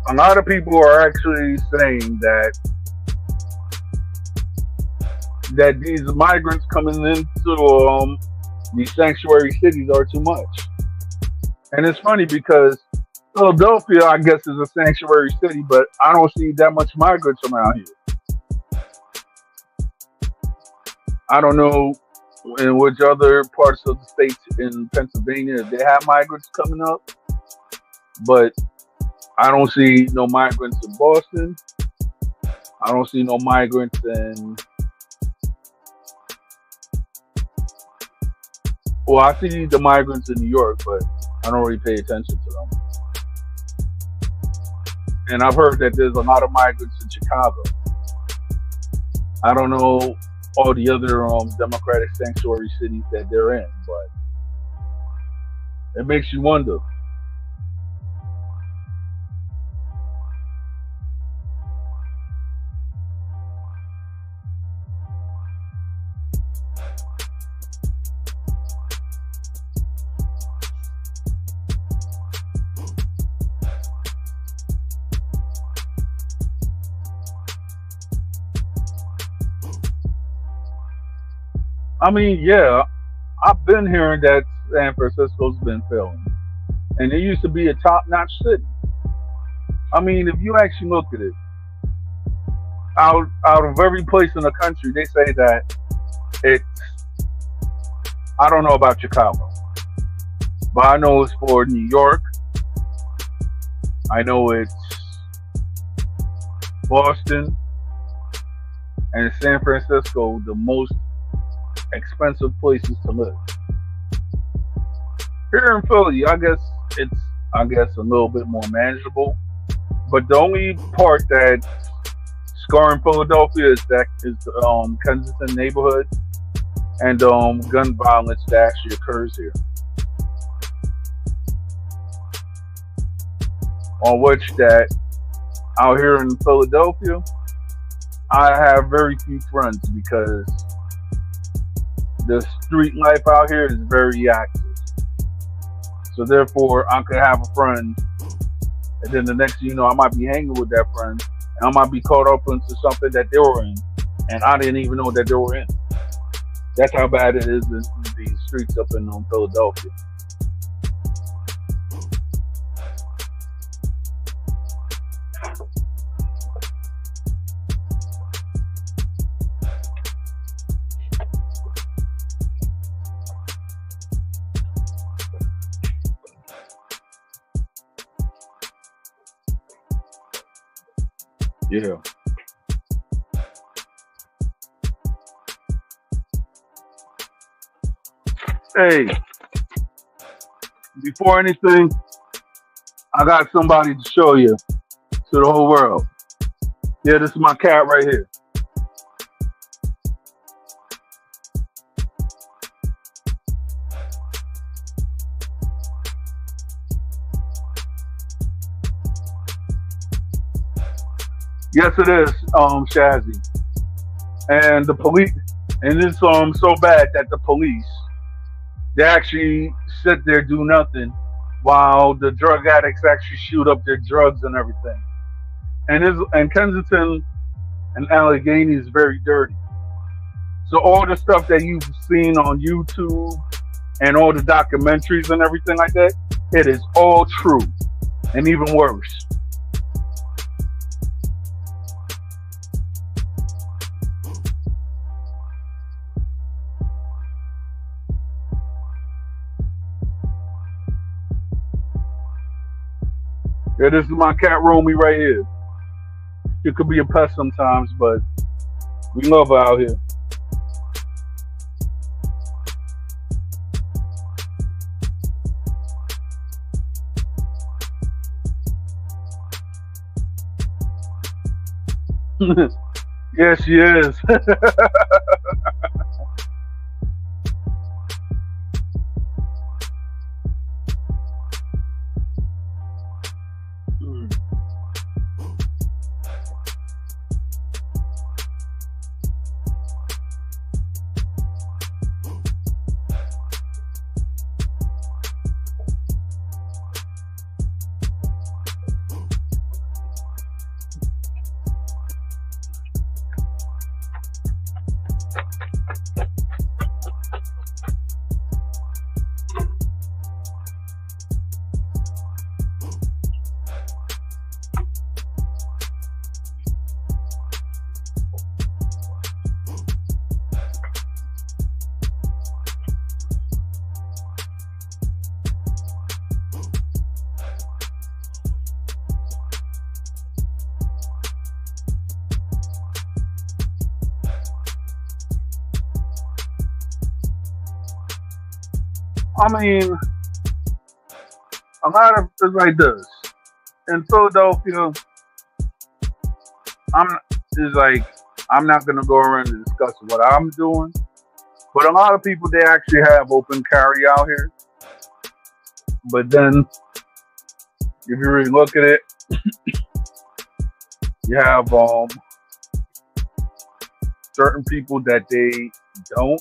a lot of people are actually saying that these migrants coming into these sanctuary cities are too much. And it's funny because Philadelphia, I guess, is a sanctuary city, but I don't see that much migrants around here. I don't know in which other parts of the state in Pennsylvania if they have migrants coming up, but I don't see no migrants in Boston. I don't see no migrants in. Well, I see the migrants in New York, but I don't really pay attention to them. And I've heard that there's a lot of migrants in Chicago. I don't know all the other Democratic sanctuary cities that they're in, but it makes you wonder. I mean, yeah, I've been hearing that San Francisco's been failing, and it used to be a top-notch city. I mean, if you actually look at it, out of every place in the country, they say that it's. I don't know about Chicago, but I know it's for New York. I know it's Boston and San Francisco, the most expensive places to live. Here in Philly, I guess a little bit more manageable. But the only part that's scarring Philadelphia is the Kensington neighborhood. and gun violence that actually occurs here, on which that out here in Philadelphia, I have very few friends because the street life out here is very active. So therefore, I could have a friend, and then the next thing you know, I might be hanging with that friend, and I might be caught up into something that they were in, and I didn't even know that they were in. That's how bad it is in the streets up in Philadelphia. Yeah. Hey, before anything, I got somebody to show you to the whole world. Yeah, this is my cat right here. Yes, it is, Shazzy. And the police, and it's so bad that the police they actually sit there do nothing while the drug addicts actually shoot up their drugs and everything. And Kensington and Allegheny is very dirty. So all the stuff that you've seen on YouTube and all the documentaries and everything like that, it is all true and even worse. Yeah, this is my cat Romy right here. It could be a pest sometimes, but we love her out here. Yes, she is. I mean, a lot of it's like this. In Philadelphia, I'm is like I'm not gonna go around and discuss what I'm doing, but a lot of people they actually have open carry out here. But then, if you really look at it, you have certain people that they don't.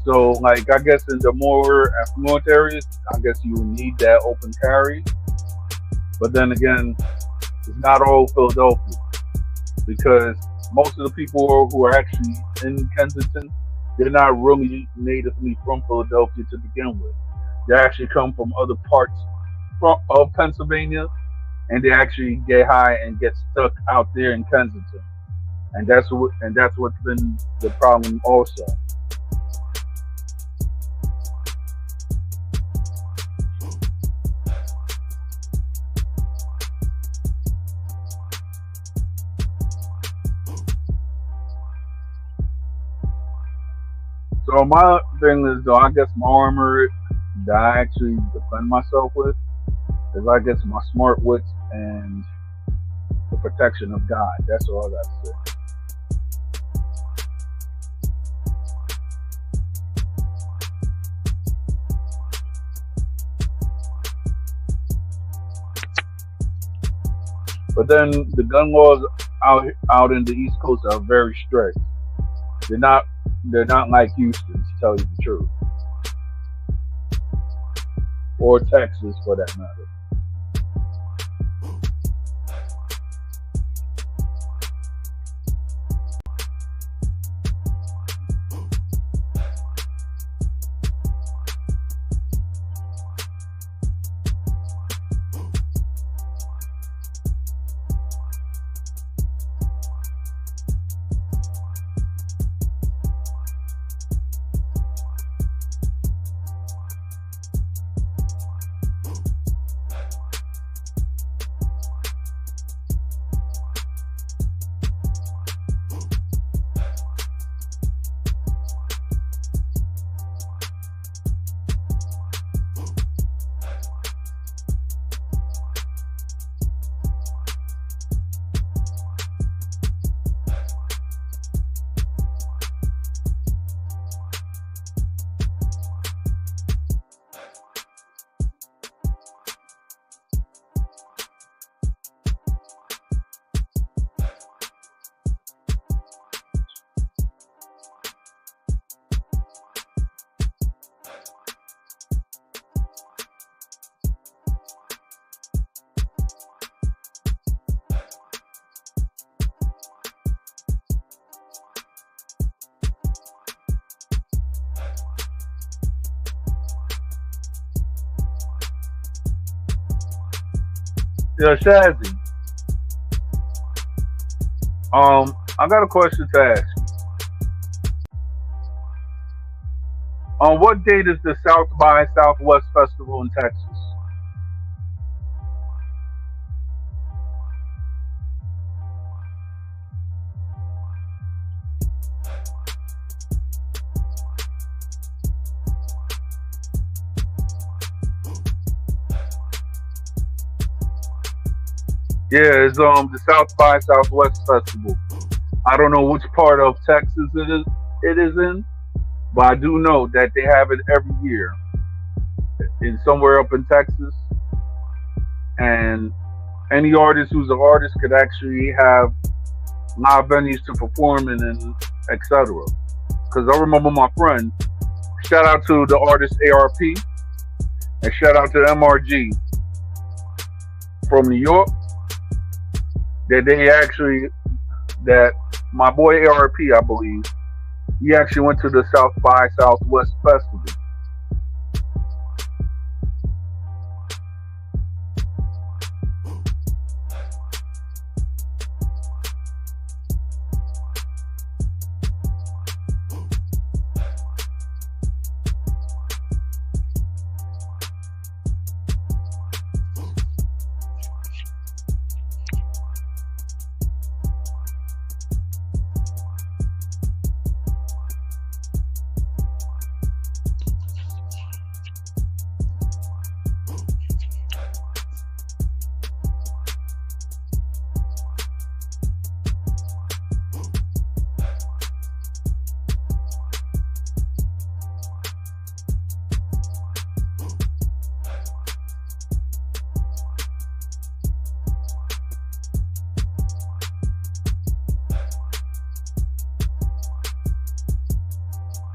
So, like, I guess in the more affluent areas, I guess you would need that open carry. But then again, it's not all Philadelphia because most of the people who are actually in Kensington, they're not really natively from Philadelphia to begin with. They actually come from other parts of Pennsylvania, and they actually get high and get stuck out there in Kensington, and that's what's been the problem also. So my thing is, though, I guess my armor that I actually defend myself with is, I guess, my smart wits and the protection of God. That's all I got to say. But then the gun laws out in the East Coast are very strict. They're not they're not like Houston, to tell you the truth, or Texas for that matter. Yeah, Shazzy. I got a question to ask you. On what date is the South by Southwest Festival in Texas? Yeah, it's the South by Southwest Festival. I don't know which part of Texas it is in, but I do know that they have it every year in somewhere up in Texas, and any artist who's an artist could actually have live venues to perform in and etc. Because I remember my friend, shout out to the artist ARP and shout out to MRG from New York, that they actually that my boy ARP, I believe, he actually went to the South by Southwest Festival.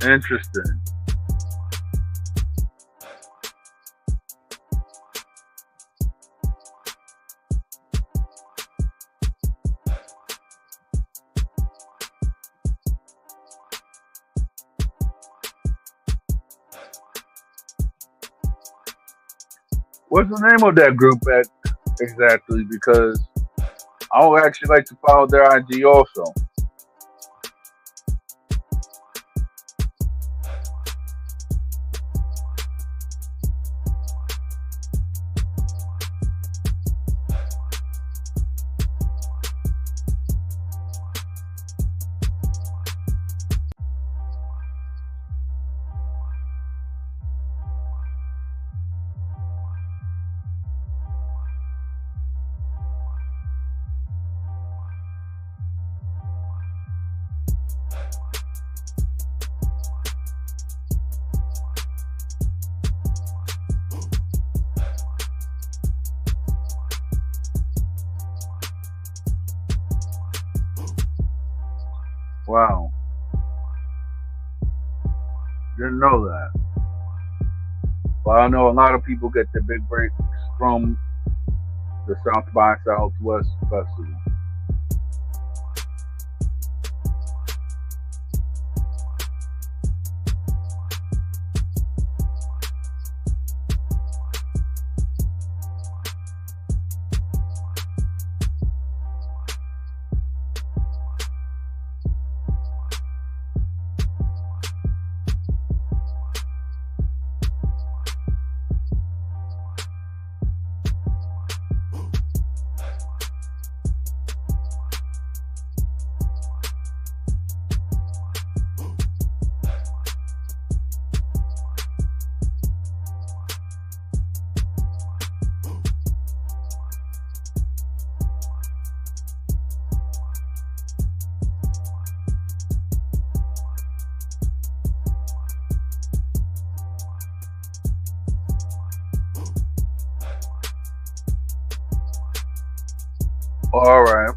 Interesting. What's the name of that group exactly? Because I would actually like to follow their IG also. Wow, didn't know that. But I know a lot of people get their big breaks from the South by Southwest Festival. All right.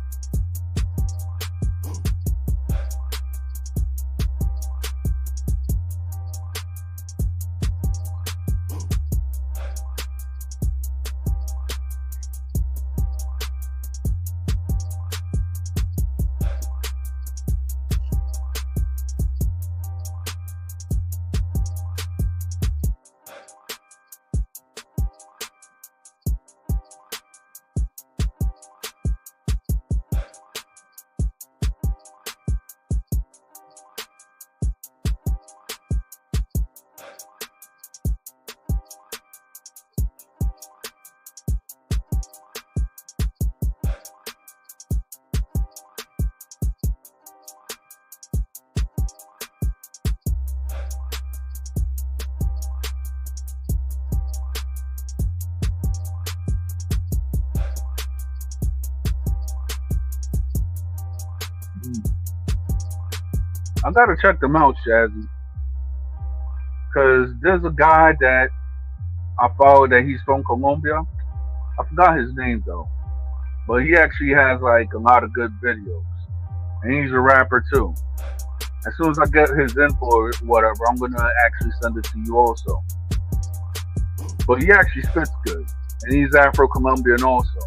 I gotta check them out, Shazzy, because there's a guy that I follow that he's from Colombia. I forgot his name though, but he actually has like a lot of good videos, and he's a rapper too. As soon as I get his info or whatever, I'm gonna actually send it to you also. But he actually spits good, and he's Afro-Colombian also.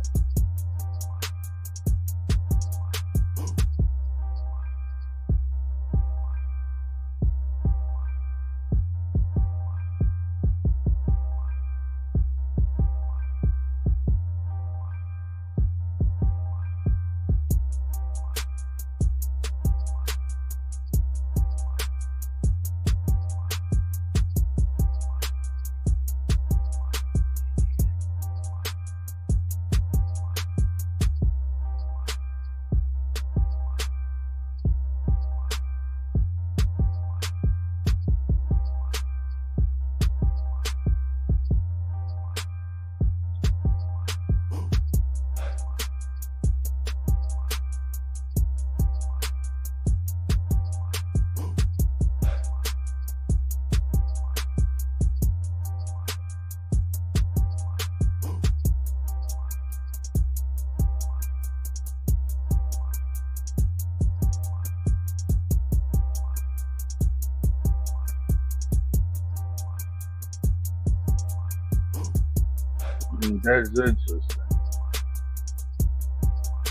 That's interesting.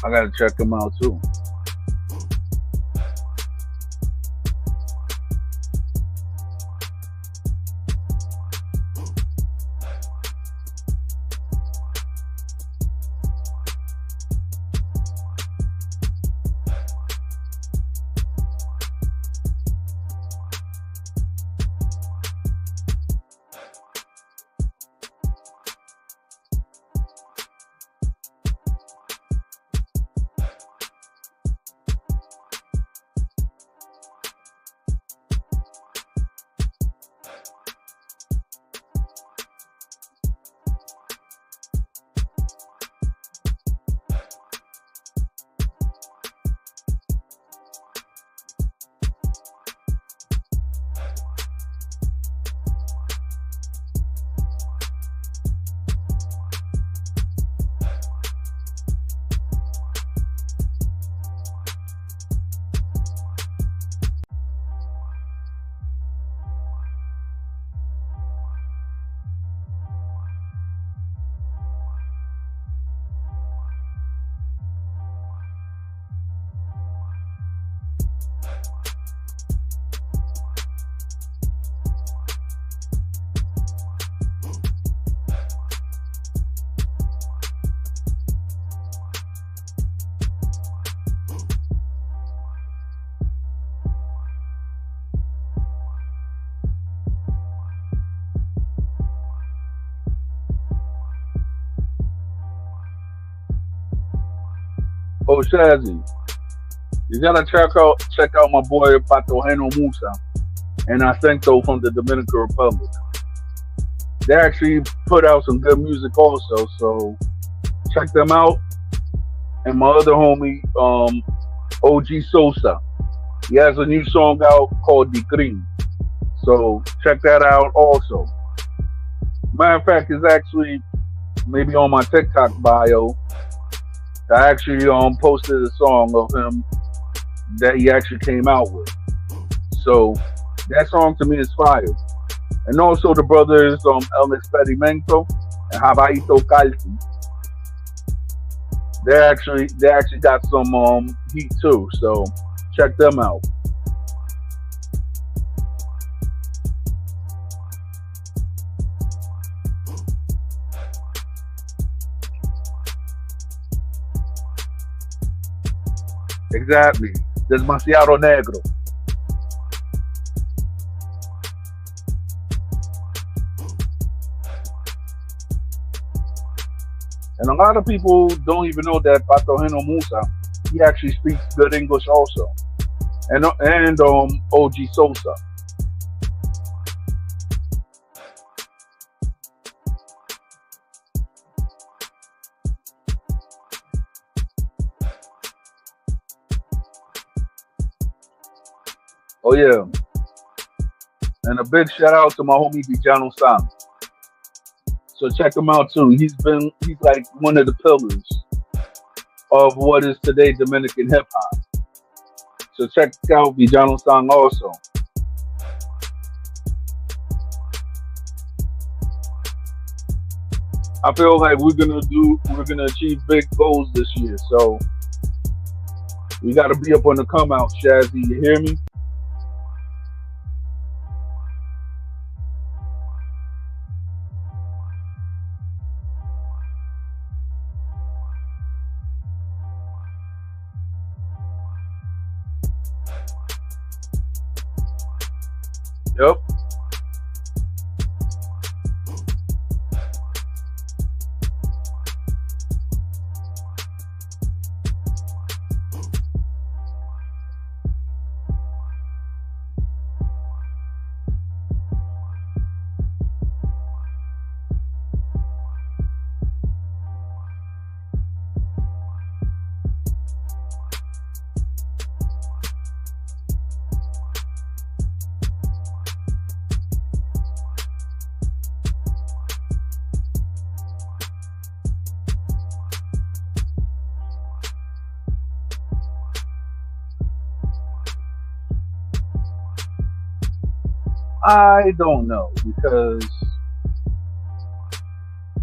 I gotta check him out too. Oh, Shazzy, you gotta check out my boy Patojeno Musa and Acento from the Dominican Republic. They actually put out some good music also, so check them out. And my other homie, OG Sosa, he has a new song out called The Green. So check that out also. Matter of fact, it's actually maybe on my TikTok bio. I actually posted a song of him that he actually came out with. So that song to me is fire. And also the brothers El Experimento and Jabaito Calci. They actually got some heat too. So check them out. Exactly. Demasiado negro. And a lot of people don't even know that Pato Heno Musa, he actually speaks good English also. And OG Sosa. Oh yeah. And a big shout out to my homie Dijano Sam. So check him out too. He's like one of the pillars of what is today Dominican hip hop. So check out Vijano Sang also. I feel like we're gonna achieve big goals this year. So we gotta be up on the come out, Shazzy. You hear me? Yep. I don't know because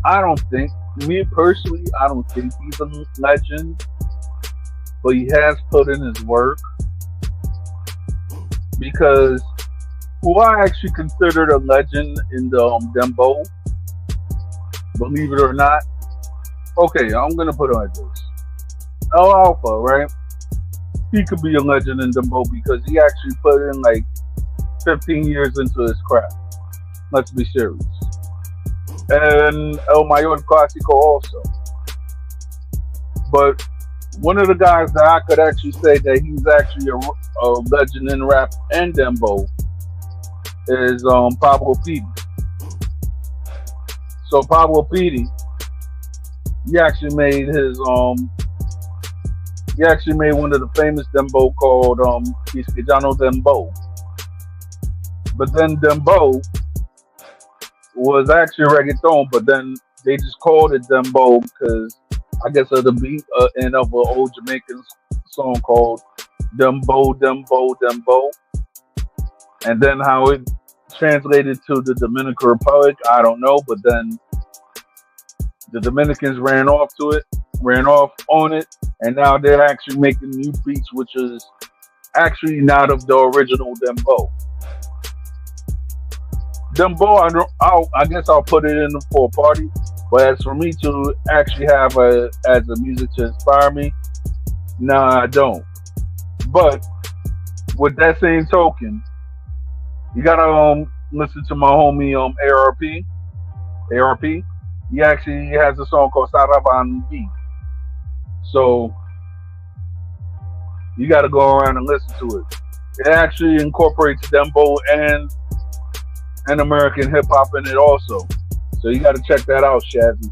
I don't think me personally I don't think he's a legend, but he has put in his work because who I actually considered a legend in the Dembo, believe it or not. Okay, I'm gonna put it like this. El Alpha, right? He could be a legend in Dembo because he actually put in like 15 years into his craft. Let's be serious. And El Mayor Clásico also. But one of the guys that I could actually say that he's actually a legend in rap and Dembo is Pablo Pidi. So Pablo Pidi, he actually made one of the famous Dembo called Quisqueyano Dembo. But then Dembo was actually reggaeton, but then they just called it Dembo because I guess of the beat and of an old Jamaican song called Dembo, Dembo, Dembo. And then how it translated to the Dominican Republic, I don't know. But then the Dominicans ran off on it, and now they're actually making new beats, which is actually not of the original Dembo. Dembo, I guess I'll put it in for a party. But as for me to actually have as a music to inspire me, nah, I don't. But with that same token, you gotta listen to my homie ARP. He actually has a song called Saraban B. So You got to go around and listen to it. It actually incorporates dembow and American hip hop in it also. So you got to check that out, Shazzy.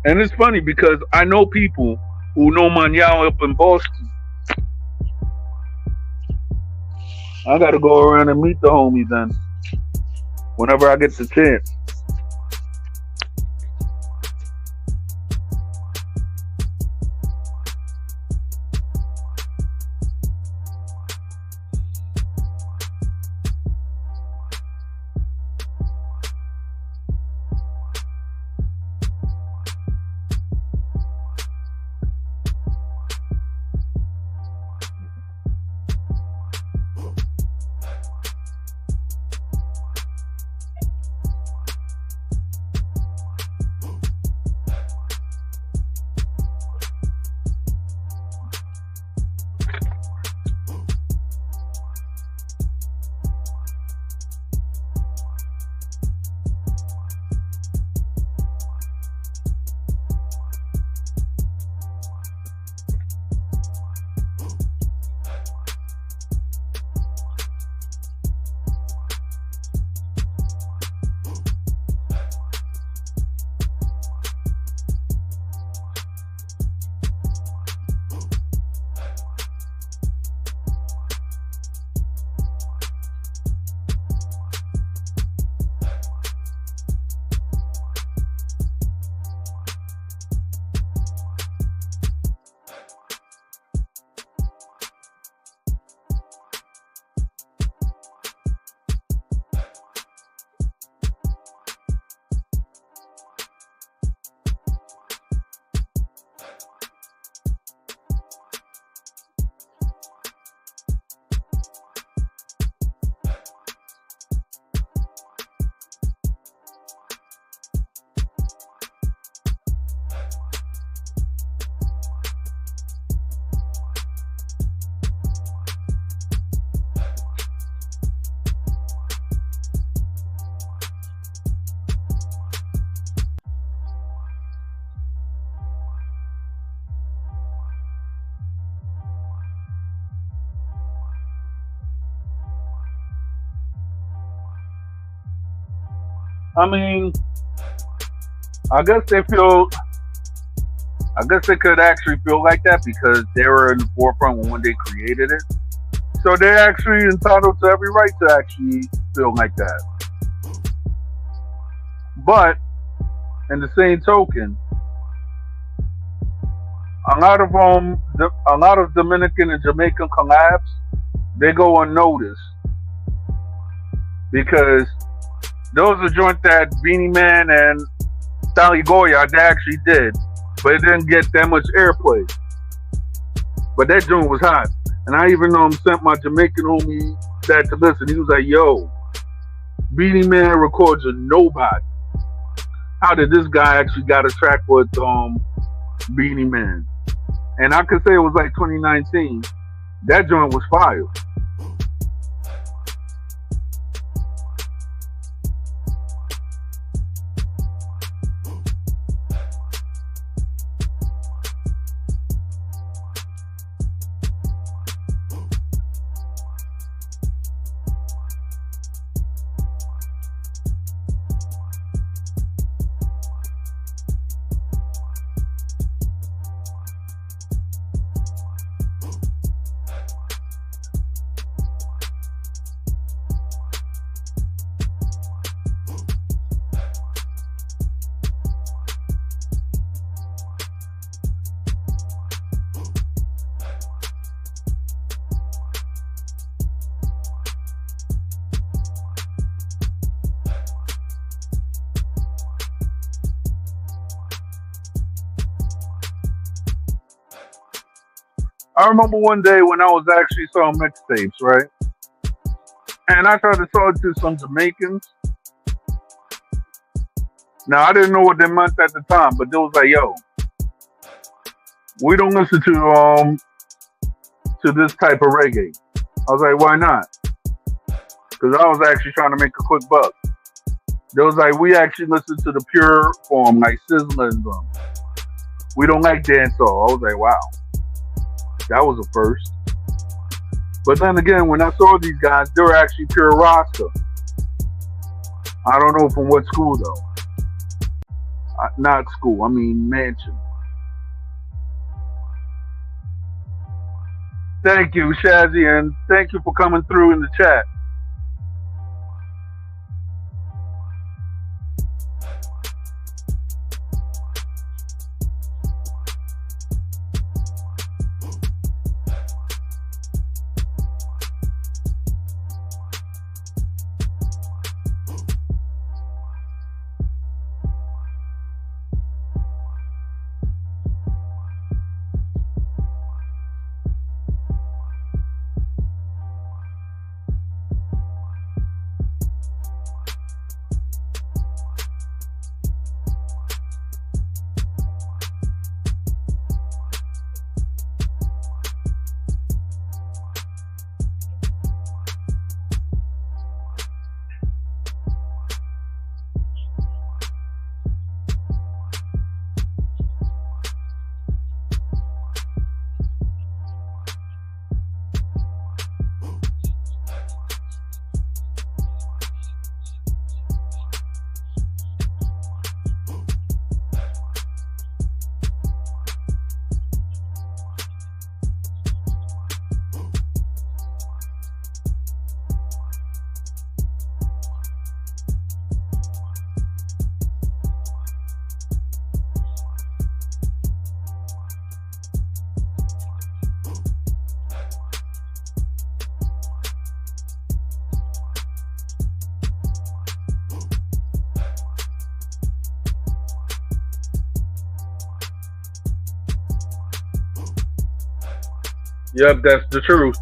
And it's funny because I know people who know Manyao up in Boston. I got to go around and meet the homie then, whenever I get the chance. I mean, I guess they feel. I guess they could actually feel like that because they were in the forefront when they created it. So they're actually entitled to every right to actually feel like that. But in the same token, a lot of Dominican and Jamaican collabs, they go unnoticed because those are joints that Beanie Man and Sally Goya they actually did, but it didn't get that much airplay. But that joint was hot, and I even sent my Jamaican homie that to listen. He was like, "Yo, Beanie Man records a nobody. How did this guy actually got a track with Beanie Man?" And I could say it was like 2019. That joint was fire. I remember one day when I was actually selling mixtapes, right? And I tried to sell it to some Jamaicans. Now, I didn't know what they meant at the time, but they was like, "Yo, we don't listen to this type of reggae." I was like, "Why not?" Because I was actually trying to make a quick buck. There was like we actually listened to the pure form, like Sizzler and them. We don't like dancehall. I was like, wow, that was a first. But then again, when I saw these guys, they were actually pure Rasta. I don't know from what school though. Not school. I mean mansion. Thank you, Shazzy, and thank you for coming through in the chat. Yep, that's the truth.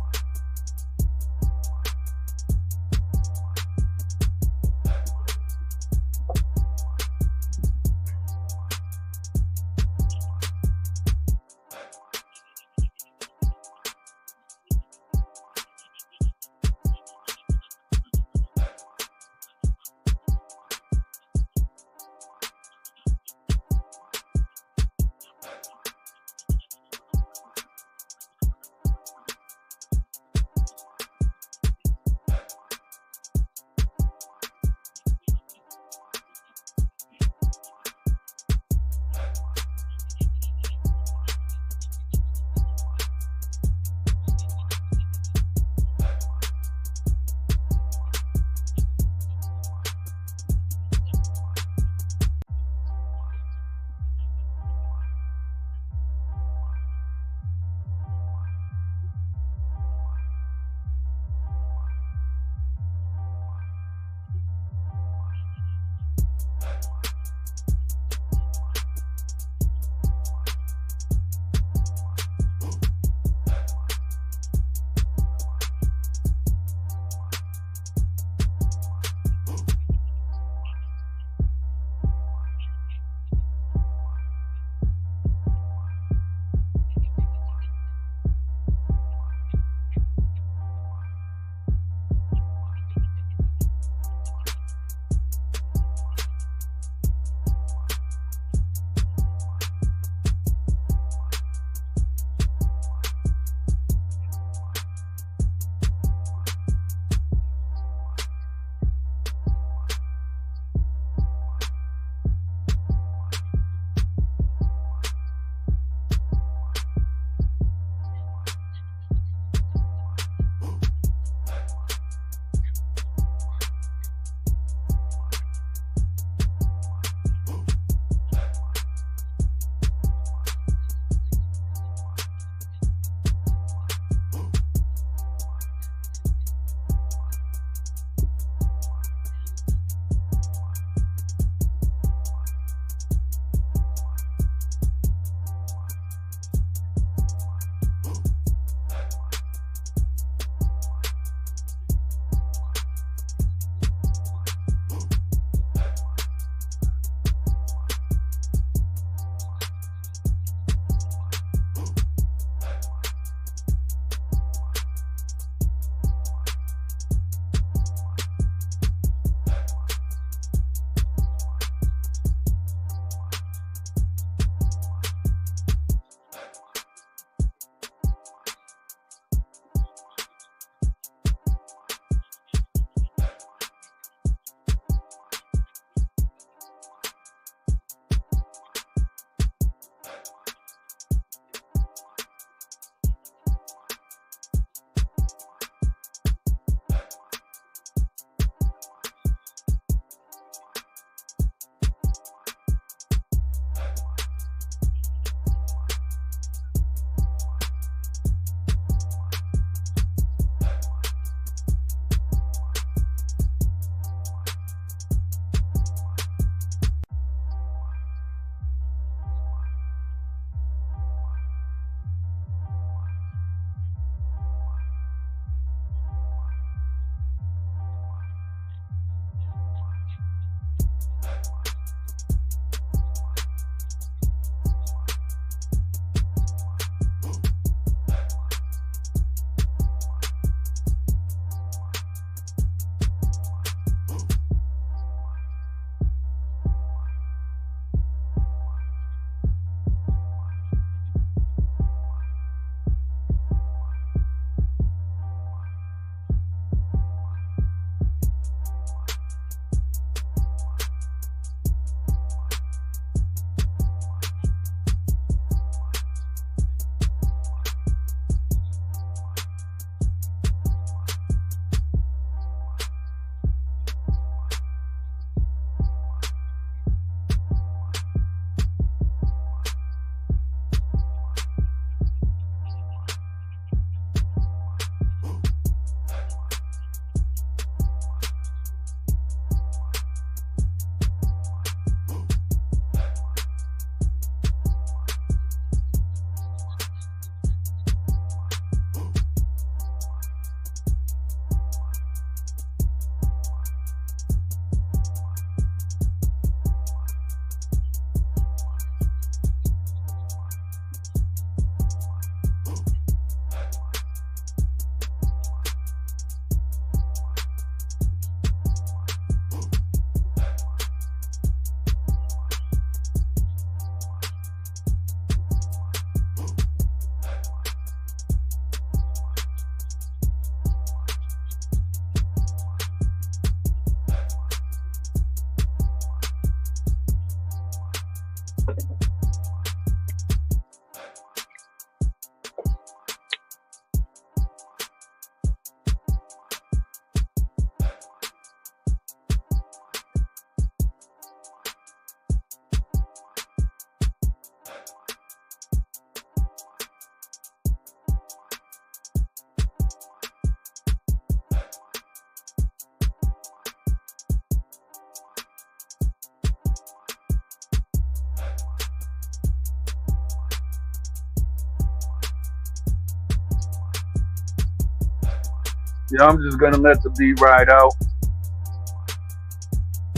Yeah, I'm just gonna let the beat ride out.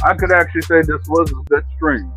I could actually say this was a good stream.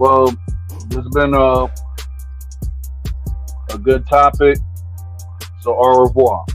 Well, it's been a good topic. So au revoir.